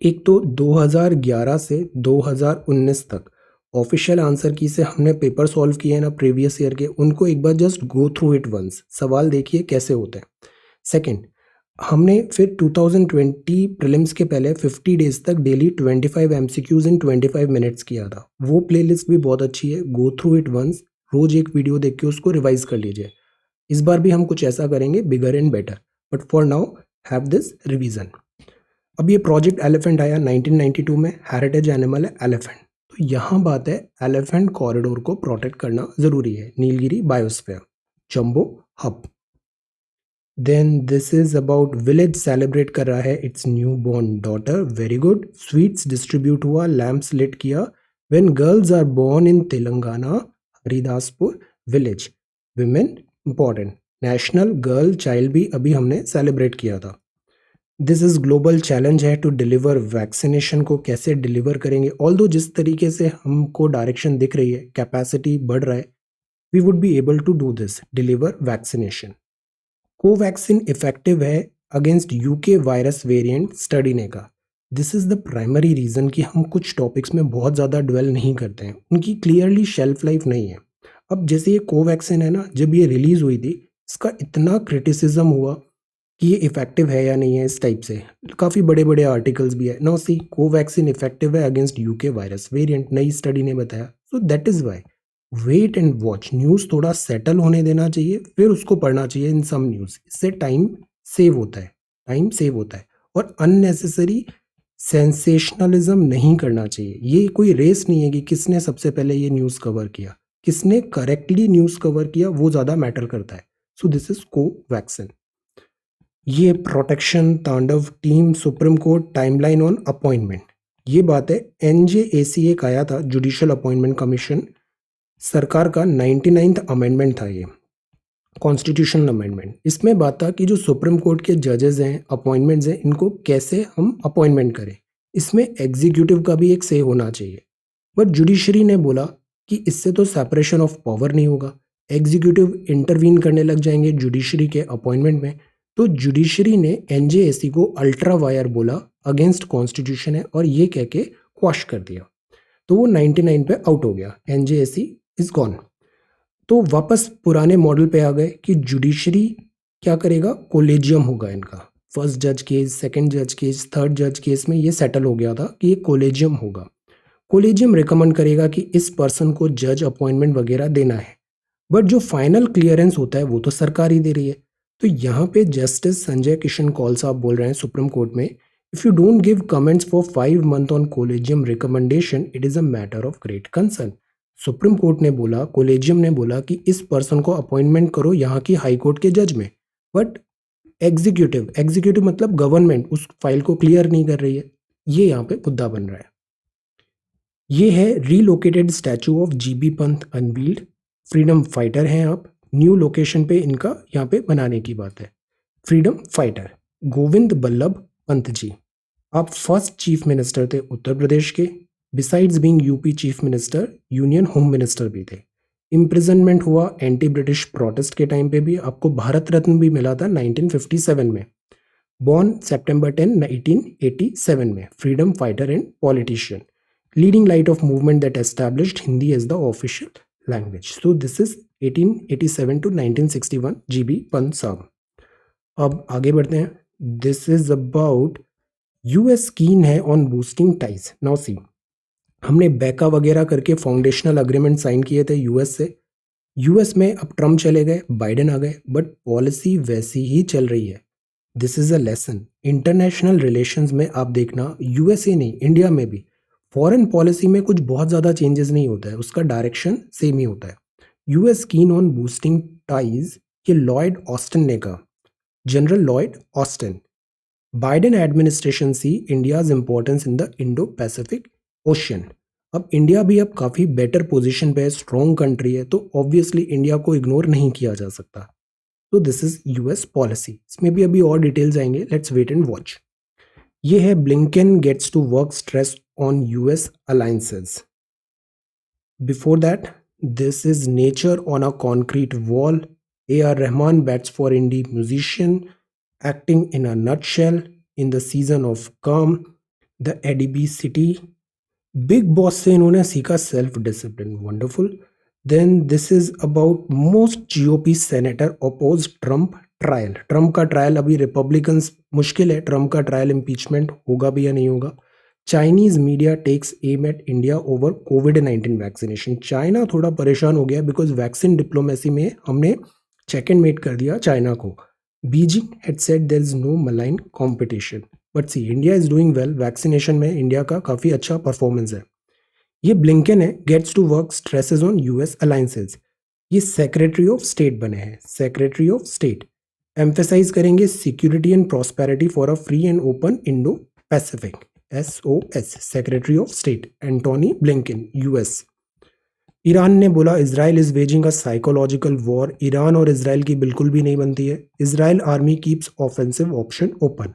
एक तो 2011 से 2019 तक ऑफिशियल आंसर की से हमने पेपर सॉल्व किए हैं ना प्रीवियस ईयर के, उनको एक बार just go through it once, सवाल देखिए कैसे होते हैं। सेकंड, हमने फिर 2020 प्रीलिम्स के पहले 50 डेज तक डेली 25 एमसीक्यूज इन 25 मिनट्स किया था, वो प्लेलिस्ट भी बहुत अच्छी है, गो थ्रू इट वंस, रोज एक वीडियो देख के उसको रिवाइज कर लीजिए। इस बार भी हम कुछ ऐसा करेंगे, bigger and better, but for now have this revision. अब ये प्रोजेक्ट एलिफेंट आया 1992 में, हेरिटेज एनिमल है एलिफेंट, तो यहाँ बात है एलिफेंट कॉरिडोर को प्रोटेक्ट करना जरूरी है, Nilgiri biosphere, jumbo hub. Then this is about village celebrate कर रहा है its newborn daughter, very good. Sweets distribute हुआ, लैम्प्स लिट किया, when girls are born in Telangana Haridaspur village, women important. National girl child भी अभी हमने सेलिब्रेट किया था। दिस इज ग्लोबल चैलेंज है टू डिलीवर वैक्सीनेशन को कैसे डिलीवर करेंगे, ऑल्दो जिस तरीके से हमको डायरेक्शन दिख रही है, कैपेसिटी बढ़ रहा है, we would be able to do this, deliver vaccination. Covaxin effective है against UK virus variant, study ने कहा। This is the primary reason कि हम कुछ टॉपिक्स में बहुत ज़्यादा ड्वेल नहीं करते हैं, उनकी क्लियरली शेल्फ लाइफ नहीं है। अब जैसे ये कोवैक्सीन है ना, जब ये रिलीज हुई थी, इसका इतना क्रिटिसिज्म हुआ कि ये इफेक्टिव है या नहीं है, इस टाइप से काफ़ी बड़े बड़े आर्टिकल्स भी है। नो सी, कोवैक्सीन इफेक्टिव है अगेंस्ट यूके वायरस वेरिएंट, नई स्टडी ने बताया। So that is why wait and watch, news थोड़ा सेटल होने देना चाहिए, फिर उसको पढ़ना चाहिए इन सम न्यूज़, इससे टाइम सेव होता है, टाइम सेव होता है। और अननेसेसरी सेंसेशनलिज्म नहीं करना चाहिए। ये कोई रेस नहीं है कि किसने सबसे पहले ये न्यूज़ कवर किया, किसने करेक्टली न्यूज़ कवर किया वो ज़्यादा मैटर करता है। सो दिस इज कोवैक्सीन। ये प्रोटेक्शन तांडव team supreme court timeline on appointment, ये बात है। एनजेएसी एक आया था, जुडिशियल अपॉइंटमेंट कमीशन, सरकार का 99th अमेंडमेंट था ये, कॉन्स्टिट्यूशनल अमेंडमेंट। इसमें बात था कि जो सुप्रीम कोर्ट के जजेस हैं, अपॉइंटमेंट्स हैं, इनको कैसे हम अपॉइंटमेंट करें। इसमें एग्जीक्यूटिव का भी एक से होना चाहिए, बट जुडिशरी ने बोला कि इससे तो सेपरेशन ऑफ पावर नहीं होगा, एग्जीक्यूटिव इंटरवीन करने लग जाएंगे जुडिशरी के अपॉइंटमेंट में। तो जुडिशरी ने एनजेएसी को अल्ट्रा वायर बोला, अगेंस्ट कॉन्स्टिट्यूशन है, और ये कह के क्वाश कर दिया। तो वो 99 पे आउट हो गया, एनजेएसी इज गॉन। तो वापस पुराने मॉडल पे आ गए कि जुडिशरी क्या करेगा, कोलेजियम होगा इनका। फर्स्ट जज केस, सेकंड जज केस, थर्ड जज केस में ये सेटल हो गया था कि ये कोलेजियम होगा। कोलेजियम रिकमेंड करेगा कि इस पर्सन को जज अपॉइंटमेंट वगैरह देना है, बट जो फाइनल क्लियरेंस होता है वो तो सरकार ही दे रही है। तो यहाँ पे जस्टिस संजय किशन कौल साहब बोल रहे हैं सुप्रीम कोर्ट में, if you don't give comments for 5 months on collegium recommendation, it is a matter of great concern. Supreme court ने बोला, कोलेजियम ने बोला कि इस पर्सन को अपॉइंटमेंट करो यहाँ की हाई कोर्ट के जज में, बट एग्जीक्यूटिव मतलब गवर्नमेंट उस फाइल को क्लियर नहीं कर रही है। ये यहाँ पे मुद्दा बन रहा है। ये है relocated statue of GB Pant unveiled, freedom fighter हैं आप, न्यू लोकेशन पे इनका यहाँ पे बनाने की बात है। फ्रीडम फाइटर गोविंद बल्लभ पंत जी, आप फर्स्ट चीफ मिनिस्टर थे उत्तर प्रदेश के, besides being UP chief minister, union home minister भी थे। इम्प्रिजनमेंट हुआ एंटी ब्रिटिश प्रोटेस्ट के टाइम पे भी, आपको भारत रत्न भी मिला था 1957 में। बॉर्न September 10, 1987 में, freedom fighter and politician, leading light of movement that established Hindi as the official language. So this is 1887 to 1961 GB Pant साहब। अब आगे बढ़ते हैं। दिस इज अबाउट यूएस कीन है on boosting ties. Now see, हमने बैका वगैरह करके फाउंडेशनल अग्रीमेंट साइन किए थे यूएस से। यूएस में अब ट्रम्प चले गए, बाइडेन आ गए, बट पॉलिसी वैसी ही चल रही है। This is a lesson. International relations में आप देखना, यूएसए नहीं, इंडिया में भी फॉरेन पॉलिसी में कुछ बहुत ज़्यादा चेंजेस नहीं होता है, उसका डायरेक्शन सेम ही होता है। US keen on boosting ties, ये लॉयड ऑस्टिन ने कहा, general Lloyd Austin. Biden administration see India's importance in the Indo Pacific ocean. अब इंडिया भी अब काफ़ी बेटर पोजीशन पे है, स्ट्रॉन्ग कंट्री है, तो ऑब्वियसली इंडिया को इग्नोर नहीं किया जा सकता। तो दिस इज यूएस पॉलिसी। इसमें भी अभी और डिटेल्स आएंगे, लेट्स वेट एंड वॉच। ये है Blinken gets to work stress on US alliances. Before that, this is nature on a concrete wall. A.R. Rahman bets for indie musician, acting in a nutshell, in the season of calm, the ADB city, Bigg Boss से इन्होंने सीखा self discipline, wonderful. Then this is about most GOP senator oppose Trump trial. Trump का trial अभी Republicans, मुश्किल है Trump का trial, impeachment होगा भी या नहीं होगा। Chinese media takes aim at India over कोविड-19 वैक्सीनेशन। चाइना थोड़ा परेशान हो गया बिकॉज वैक्सीन डिप्लोमेसी में हमने चेक एंड मेट कर दिया चाइना को। Beijing had said there is no malign competition, but see India is doing well, vaccination में इंडिया का काफ़ी अच्छा परफॉर्मेंस है। ये ब्लिंकन है, gets to work stresses on US alliances. ये सेक्रेटरी ऑफ स्टेट बने हैं, सेक्रेटरी ऑफ स्टेट, एम्फेसाइज करेंगे security and prosperity for a free and open Indo Pacific, SOS, secretary of state Antony Blinken, US. Iran ने बोला Israel is waging a psychological war. Iran और Israel की बिल्कुल भी नहीं बनती है। Israel army keeps offensive option open.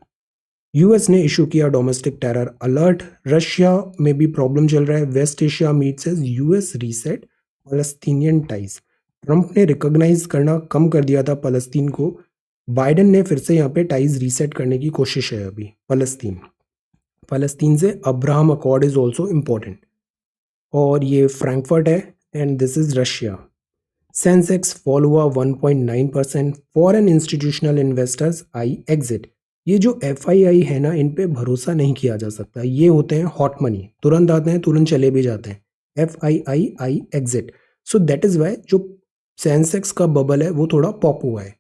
US ने इशू किया डोमेस्टिक टेरर अलर्ट। रशिया में भी प्रॉब्लम चल रहा है। West Asia meets as US reset Palestinian ties. Trump ने रिकॉग्नाइज करना कम कर दिया था फलस्तीन को, बाइडेन ने फिर से यहाँ पे टाइज रीसेट करने की कोशिश है अभी। फलस्तीन से Abraham accord is also important. और ये फ्रैंकफर्ट है and this is Russia. Sensex fall हुआ 1.9%। फॉरेन इंस्टीट्यूशनल इन्वेस्टर्स आई एग्जिट। ये जो FII है ना, इन पे भरोसा नहीं किया जा सकता। ये होते हैं हॉट मनी, तुरंत आते हैं तुरंत चले भी जाते हैं। FII आई exit. So that is why जो सेंसेक्स का बबल है वो थोड़ा पॉप हुआ है।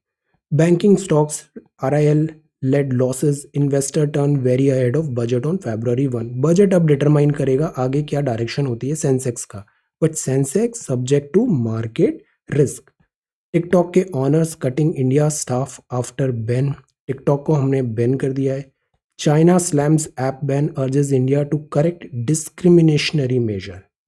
Banking stocks RIL led losses. Investor turn wary ahead of budget on February 1। Budget अब डिटरमाइन करेगा आगे क्या डायरेक्शन होती है सेंसेक्स का, but Sensex subject to market risk. TikTok के owners cutting India staff after ban. TikTok को हमने बैन कर दिया है। China slams app ban urges India to correct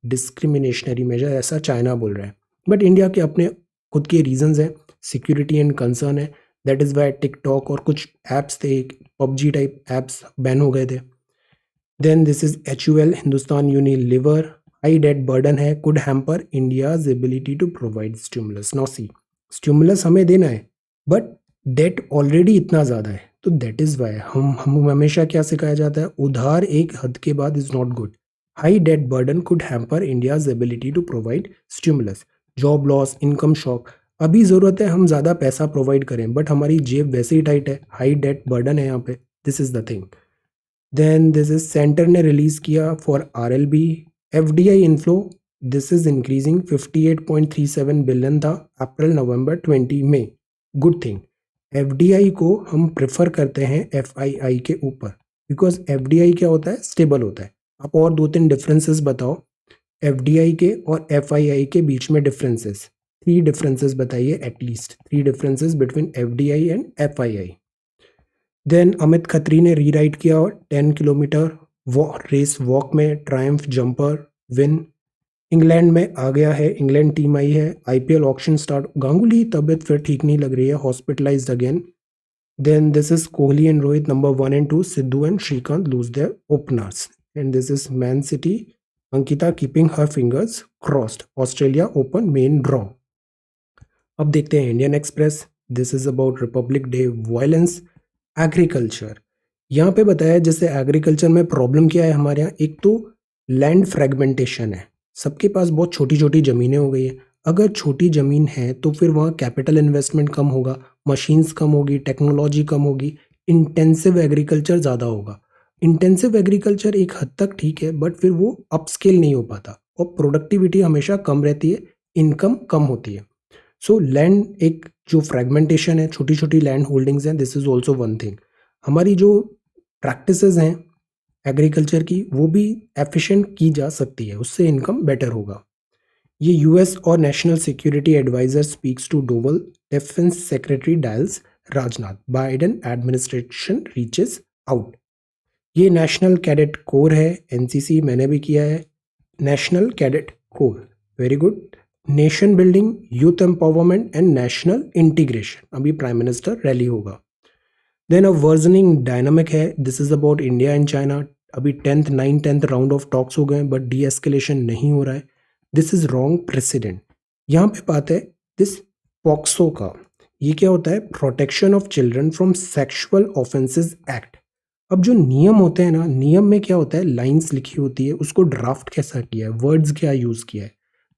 discriminatory measure ऐसा चाइना बोल रहा है, बट इंडिया के अपने खुद के रीजंस हैं, सिक्योरिटी एंड कंसर्न है, दैट इज़ वाई टिकटॉक और कुछ ऐप्स थे, पबजी टाइप ऐप्स बैन हो गए थे। Then this is HUL, Hindustan Unilever, high debt burden है, could hamper India's ability to provide stimulus. Now see, stimulus हमें देना है बट डेट ऑलरेडी इतना ज़्यादा है, तो दैट इज़ वाई हम हमेशा क्या सिखाया जाता है, उधार एक हद के बाद is not good. High debt burden could hamper India's ability to provide stimulus, job loss, income shock. अभी ज़रूरत है हम ज़्यादा पैसा प्रोवाइड करें बट हमारी जेब वैसे ही टाइट है, हाई डेट बर्डन है यहाँ पे, this is the thing. Then this is centre ने रिलीज किया for RLB FDI inflow, this is increasing 58.37 billion था अप्रैल नवंबर 20 में, गुड थिंग। FDI को हम प्रेफर करते हैं FII के ऊपर, बिकॉज FDI क्या होता है, स्टेबल होता है। आप और 2-3 डिफरेंसेस बताओ FDI के और FII के बीच में डिफरेंसेस, 3 डिफरेंसेस बताइए, at least 3 differences between FDI and FII। Then Amit Khatri ने रीराइट किया 10 किलोमीटर रेस वॉक में ट्रायम्फ जंपर विन, इंग्लैंड में आ गया है, इंग्लैंड टीम आई है, IPL ऑक्शन स्टार्ट, गांगुली तबीयत फिर ठीक नहीं लग रही है, hospitalised again. Then this is Kohli and Rohit number 1 and 2, Sidhu and Srikanth lose their openers, and this is Man City, Ankita keeping her fingers crossed, Australia Open men draw. अब देखते हैं Indian Express, this is about Republic Day violence agriculture. यहाँ पे बताया जैसे agriculture में problem क्या है हमारे यहाँ, एक तो लैंड फ्रेगमेंटेशन है, सबके पास बहुत छोटी छोटी ज़मीनें हो गई है। अगर छोटी ज़मीन है तो फिर वहाँ कैपिटल इन्वेस्टमेंट कम होगा, मशीन्स कम होगी, टेक्नोलॉजी कम होगी, इंटेंसिव एग्रीकल्चर ज़्यादा होगा। इंटेंसिव एग्रीकल्चर एक हद तक ठीक है बट फिर वो अपस्केल नहीं हो पाता और प्रोडक्टिविटी हमेशा कम रहती है, इनकम कम होती है। सो लैंड एक जो फ्रेगमेंटेशन है, छोटी छोटी लैंड होल्डिंग्स हैं, this is also one thing. हमारी जो प्रैक्टिसेस हैं एग्रीकल्चर की वो भी एफिशिएंट की जा सकती है, उससे इनकम बेटर होगा। ये US और national security adviser speaks to Doval, defence secretary dials Rajnath, Biden administration reaches out. ये नेशनल कैडेट कोर है, NCC मैंने भी किया है, National Cadet Corps, very good. Nation building, youth empowerment and national integration, अभी प्राइम मिनिस्टर रैली होगा। Then a burgeoning dynamic है, this is about India and China, अभी 10th राउंड ऑफ टॉक्स हो गए बट डी एस्केलेशन नहीं हो रहा है, दिस इज रॉन्ग प्रेसिडेंट। यहाँ पे बात है दिस पॉक्सो का, ये क्या होता है, protection of children from sexual offences act. अब जो नियम होते हैं ना, नियम में क्या होता है, लाइंस लिखी होती है, उसको ड्राफ्ट कैसा किया है, वर्ड्स क्या यूज़ किया है।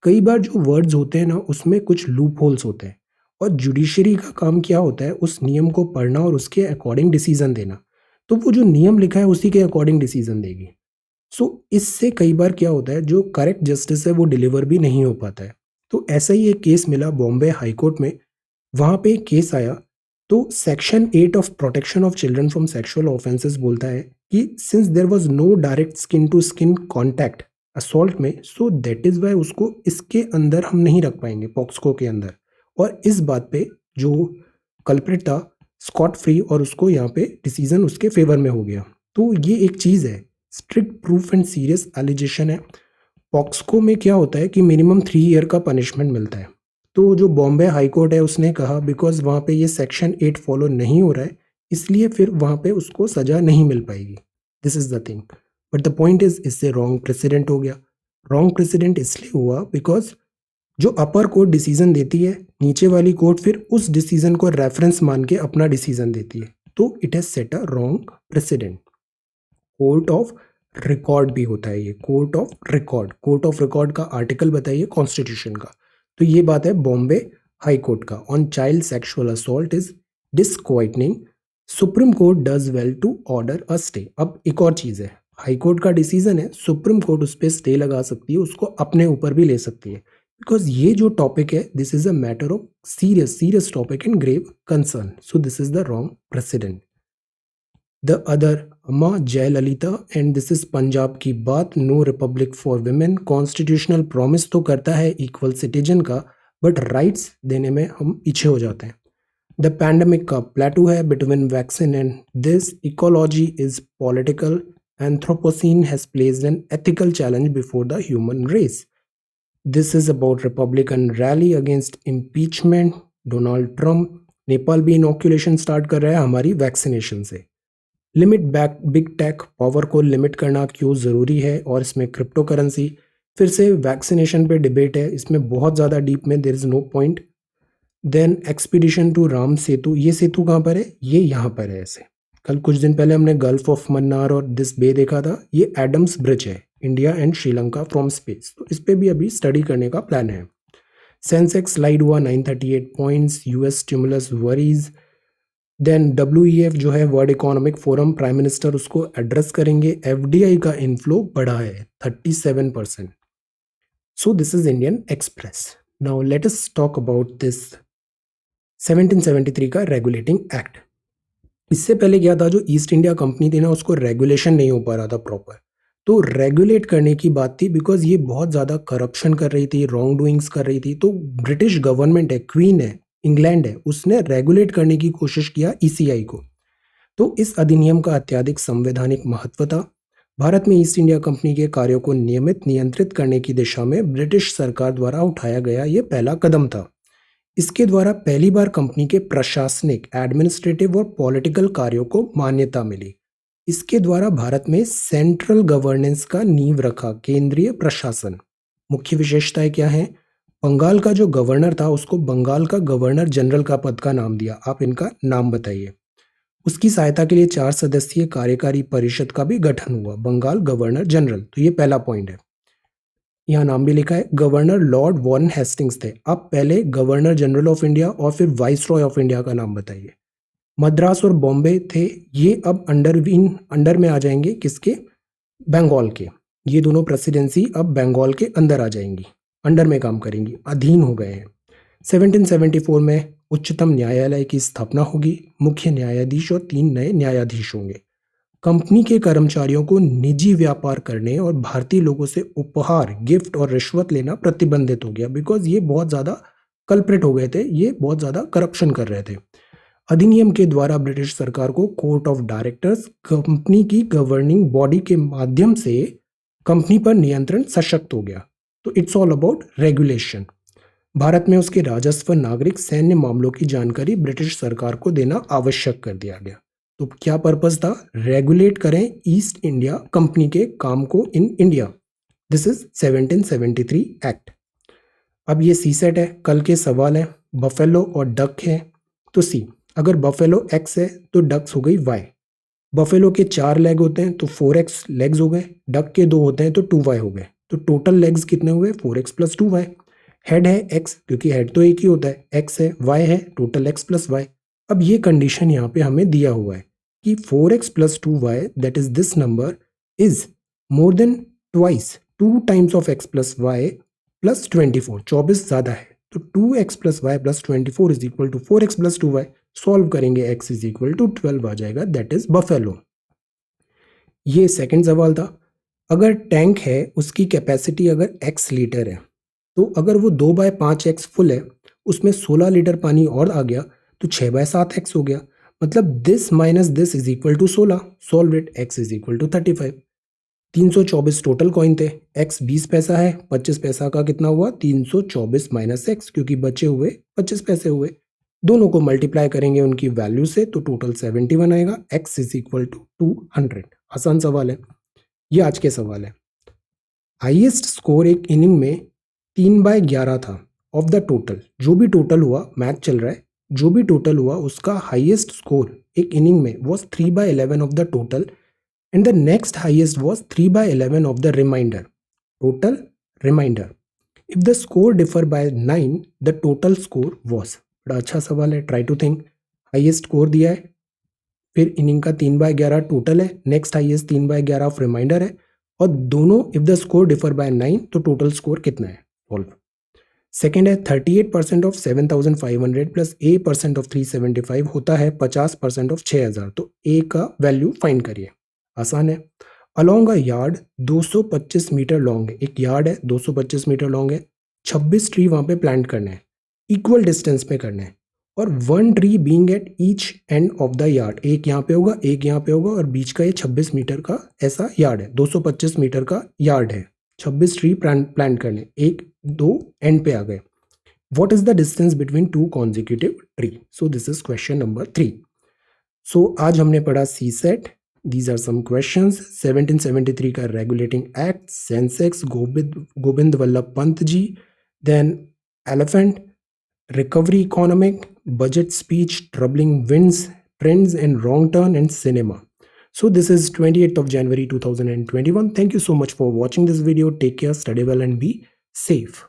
कई बार जो वर्ड्स होते हैं ना उसमें कुछ लूप होल्स होते हैं और जुडिशरी का काम क्या होता है, उस नियम को पढ़ना और उसके अकॉर्डिंग डिसीजन देना, तो वो जो नियम लिखा है उसी के अकॉर्डिंग डिसीजन देगी। सो इससे कई बार क्या होता है, जो करेक्ट जस्टिस है वो डिलीवर भी नहीं हो पाता है। तो ऐसा ही एक केस मिला बॉम्बे हाई कोर्ट में, वहाँ पे एक केस आया, तो section 8 of protection of children from sexual offences बोलता है कि since there was no direct skin to skin contact assault में, सो दैट इज वाई उसको इसके अंदर हम नहीं रख पाएंगे, पॉक्सको के अंदर। और इस बात पे जो कल्प्रिट था स्कॉट फ्री, और उसको यहाँ पे डिसीजन उसके फेवर में हो गया। तो ये एक चीज़ है, strict proof and serious allegation है। पॉक्सको में क्या होता है कि मिनिमम 3 ईयर का पनिशमेंट मिलता है। तो जो बॉम्बे हाई कोर्ट है उसने कहा बिकॉज वहाँ पे ये सेक्शन 8 फॉलो नहीं हो रहा है, इसलिए फिर वहाँ पे उसको सज़ा नहीं मिल पाएगी, this is the thing. But the point is इससे रॉन्ग प्रेसिडेंट हो गया। रॉन्ग प्रेसिडेंट इसलिए हुआ बिकॉज जो अपर कोर्ट डिसीजन देती है, नीचे वाली कोर्ट फिर उस डिसीजन को रेफरेंस मान के अपना डिसीजन देती है, तो it has set a wrong president. Court of record भी होता है ये, court of record, court of record का आर्टिकल बताइए कॉन्स्टिट्यूशन का। तो ये बात है बॉम्बे हाई कोर्ट का, on child sexual assault is disquieting, supreme court does well to order a stay. अब एक और चीज़ है, हाई कोर्ट का डिसीजन है, सुप्रीम कोर्ट उस पर स्टे लगा सकती है, उसको अपने ऊपर भी ले सकती है, बिकॉज ये जो टॉपिक है this is a matter of serious topic and grave concern, so this is the wrong president. The other Amma Jayalalithaa, and this is Punjab की बात, no republic for women, constitutional promise तो करता है इक्वल सिटीजन का, but rights देने में हम पीछे हो जाते हैं। द पैंडमिक का प्लेटू है between vaccine and this ecology is political Anthropocene has placed an ethical challenge before the human race. This is about Republican rally against impeachment Donald Trump. Nepal भी इनॉक्यूलेशन स्टार्ट कर रहा है हमारी vaccination से. Limit back big tech power को limit करना क्यों ज़रूरी है और इसमें क्रिप्टो करेंसी. फिर से वैक्सीनेशन पे डिबेट है, इसमें बहुत ज़्यादा डीप में there is no point. Then expedition to Ram Setu, ये सेतु कहाँ पर है, ये यहाँ पर है. ऐसे कल कुछ दिन पहले हमने गल्फ ऑफ मन्नार और दिस बे देखा था, ये एडम्स ब्रिज है, India and Sri Lanka from space. तो इस पर भी अभी स्टडी करने का प्लान है. सेंसेक्स स्लाइड हुआ 938 points, US stimulus worries. Then WEF जो है world economic Forum, prime minister उसको एड्रेस करेंगे. FDI का इनफ्लो बढ़ा है 37%. So this is Indian Express. Now let us talk about this 1773 का रेगुलेटिंग एक्ट. इससे पहले क्या था, जो ईस्ट इंडिया कंपनी थी ना, उसको रेगुलेशन नहीं हो पा रहा था प्रॉपर. तो रेगुलेट करने की बात थी बिकॉज ये बहुत ज़्यादा करप्शन कर रही थी, रॉन्ग डूइंग्स कर रही थी. तो ब्रिटिश गवर्नमेंट है, क्वीन है, इंग्लैंड है, उसने रेगुलेट करने की कोशिश किया ECI को. तो इस अधिनियम का अत्यधिक संवैधानिक महत्व था. भारत में ईस्ट इंडिया कंपनी के कार्यों को नियमित नियंत्रित करने की दिशा में ब्रिटिश सरकार द्वारा उठाया गया ये पहला कदम था. इसके द्वारा पहली बार कंपनी के प्रशासनिक, एडमिनिस्ट्रेटिव और पॉलिटिकल कार्यों को मान्यता मिली. इसके द्वारा भारत में सेंट्रल गवर्नेंस का नींव रखा, केंद्रीय प्रशासन. मुख्य विशेषताएं क्या हैं? बंगाल का जो गवर्नर था उसको बंगाल का गवर्नर जनरल का पद का नाम दिया. आप इनका नाम बताइए. उसकी सहायता के लिए 4 सदस्यीय कार्यकारी परिषद का भी गठन हुआ, बंगाल गवर्नर जनरल. तो ये पहला पॉइंट है. यहाँ नाम भी लिखा है, गवर्नर लॉर्ड वॉरेन हेस्टिंग्स थे. अब पहले गवर्नर जनरल ऑफ इंडिया और फिर वाइस रॉय ऑफ इंडिया का नाम बताइए. मद्रास और बॉम्बे थे, ये अब अंडर में आ जाएंगे किसके? बंगाल के. ये दोनों प्रेसिडेंसी अब बंगाल के अंदर आ जाएंगी, अंडर में काम करेंगी, अधीन हो गए हैं. 1774 में उच्चतम न्यायालय की स्थापना होगी. मुख्य न्यायाधीश और 3 नए न्यायाधीश होंगे. कंपनी के कर्मचारियों को निजी व्यापार करने और भारतीय लोगों से उपहार, गिफ्ट और रिश्वत लेना प्रतिबंधित हो गया बिकॉज ये बहुत ज़्यादा कल्प्रिट हो गए थे, ये बहुत ज़्यादा करप्शन कर रहे थे. अधिनियम के द्वारा ब्रिटिश सरकार को कोर्ट ऑफ डायरेक्टर्स, कंपनी की गवर्निंग बॉडी के माध्यम से कंपनी पर नियंत्रण सशक्त हो गया. तो it's all about regulation. Bharat में उसके राजस्व, नागरिक, सैन्य मामलों की जानकारी ब्रिटिश सरकार को देना आवश्यक कर दिया गया. तो क्या पर्पस था? रेगुलेट करें ईस्ट इंडिया कंपनी के काम को in India. This is 1773 act. अब ये सी सेट है, कल के सवाल है. बफेलो और डक है, तो सी. अगर बफेलो X है तो डक्स हो गई Y. बफेलो के 4 लेग होते हैं तो 4X लेग्स हो गए. डक के 2 होते हैं तो 2Y हो गए. तो टोटल लेग्स कितने हुए? 4X plus 2Y. हेड है X, क्योंकि हेड तो एक ही होता है, X है, Y है, टोटल X प्लस Y. अब ये कंडीशन यहाँ पे हमें दिया हुआ है कि 4X plus 2Y that is this number is more than twice, 2 times of X plus Y plus 24. 24 ज़्यादा है, तो 2X plus Y plus 24 is equal to 4X plus 2Y. Solve करेंगे, X इज इक्वल टू 12 आ जाएगा, that is buffalo. ये second सवाल था. अगर टैंक है, उसकी कैपेसिटी अगर X लीटर है, तो अगर वो 2/5X फुल है, उसमें 16 लीटर पानी और आ गया तो 6/7X हो गया. मतलब this minus this is equal to 16. Solve it, X is equal to 35. 324 total coin थे. X 20 पैसा है, 25 पैसा का कितना हुआ? 324 माइनस X, क्योंकि बचे हुए 25 पैसे हुए. दोनों को मल्टीप्लाई करेंगे उनकी वैल्यू से तो टोटल 71 आएगा. X is equal to 200. आसान सवाल है, ये आज के सवाल है. हाईएस्ट स्कोर एक इनिंग में 3/11 था ऑफ द टोटल. जो भी टोटल हुआ, मैच चल रहा है, जो भी टोटल हुआ उसका हाईएस्ट स्कोर एक इनिंग में was 3/11 of the total and the next highest was 3/11 of the reminder. Total reminder. If the score differ by 9 the total score was. बड़ा अच्छा सवाल है, try to think. Highest score दिया है, फिर inning का 3/11 टोटल है, नेक्स्ट हाईएस्ट 3/11 ऑफ रिमाइंडर है, और दोनों if the score differ by 9 तो टोटल स्कोर कितना है? सॉल्व. सेकेंड है 38% ऑफ 7,500 प्लस A% ऑफ 375 होता है 50% ऑफ 6,000. तो A का वैल्यू फाइंड करिए. आसान है. Along a yard 225 metre long है, एक यार्ड है 225 मीटर लॉन्ग है, 26 ट्री वहाँ पे प्लांट करने हैं, इक्वल डिस्टेंस पे करने हैं, और 1 tree being at each end of the yard, एक यहाँ पे होगा एक यहाँ पे होगा और बीच का ये 26 मीटर का ऐसा यार्ड है, 225 मीटर का यार्ड है, 26 ट्री प्लांट करने, एक दो एंड पे आ गए. What is the distance between two consecutive tree? So this is question number 3. So आज हमने पढ़ा CSET. These are some questions. 1773 का Regulating Act, Sensex, Govind Vallabh Pant ji, then Elephant, Recovery Economic, Budget Speech, Troubling Winds, Trends and Wrong Turn, and Cinema. So this is 28th of January 2021. Thank you so much for watching this video. Take care, study well and be safe.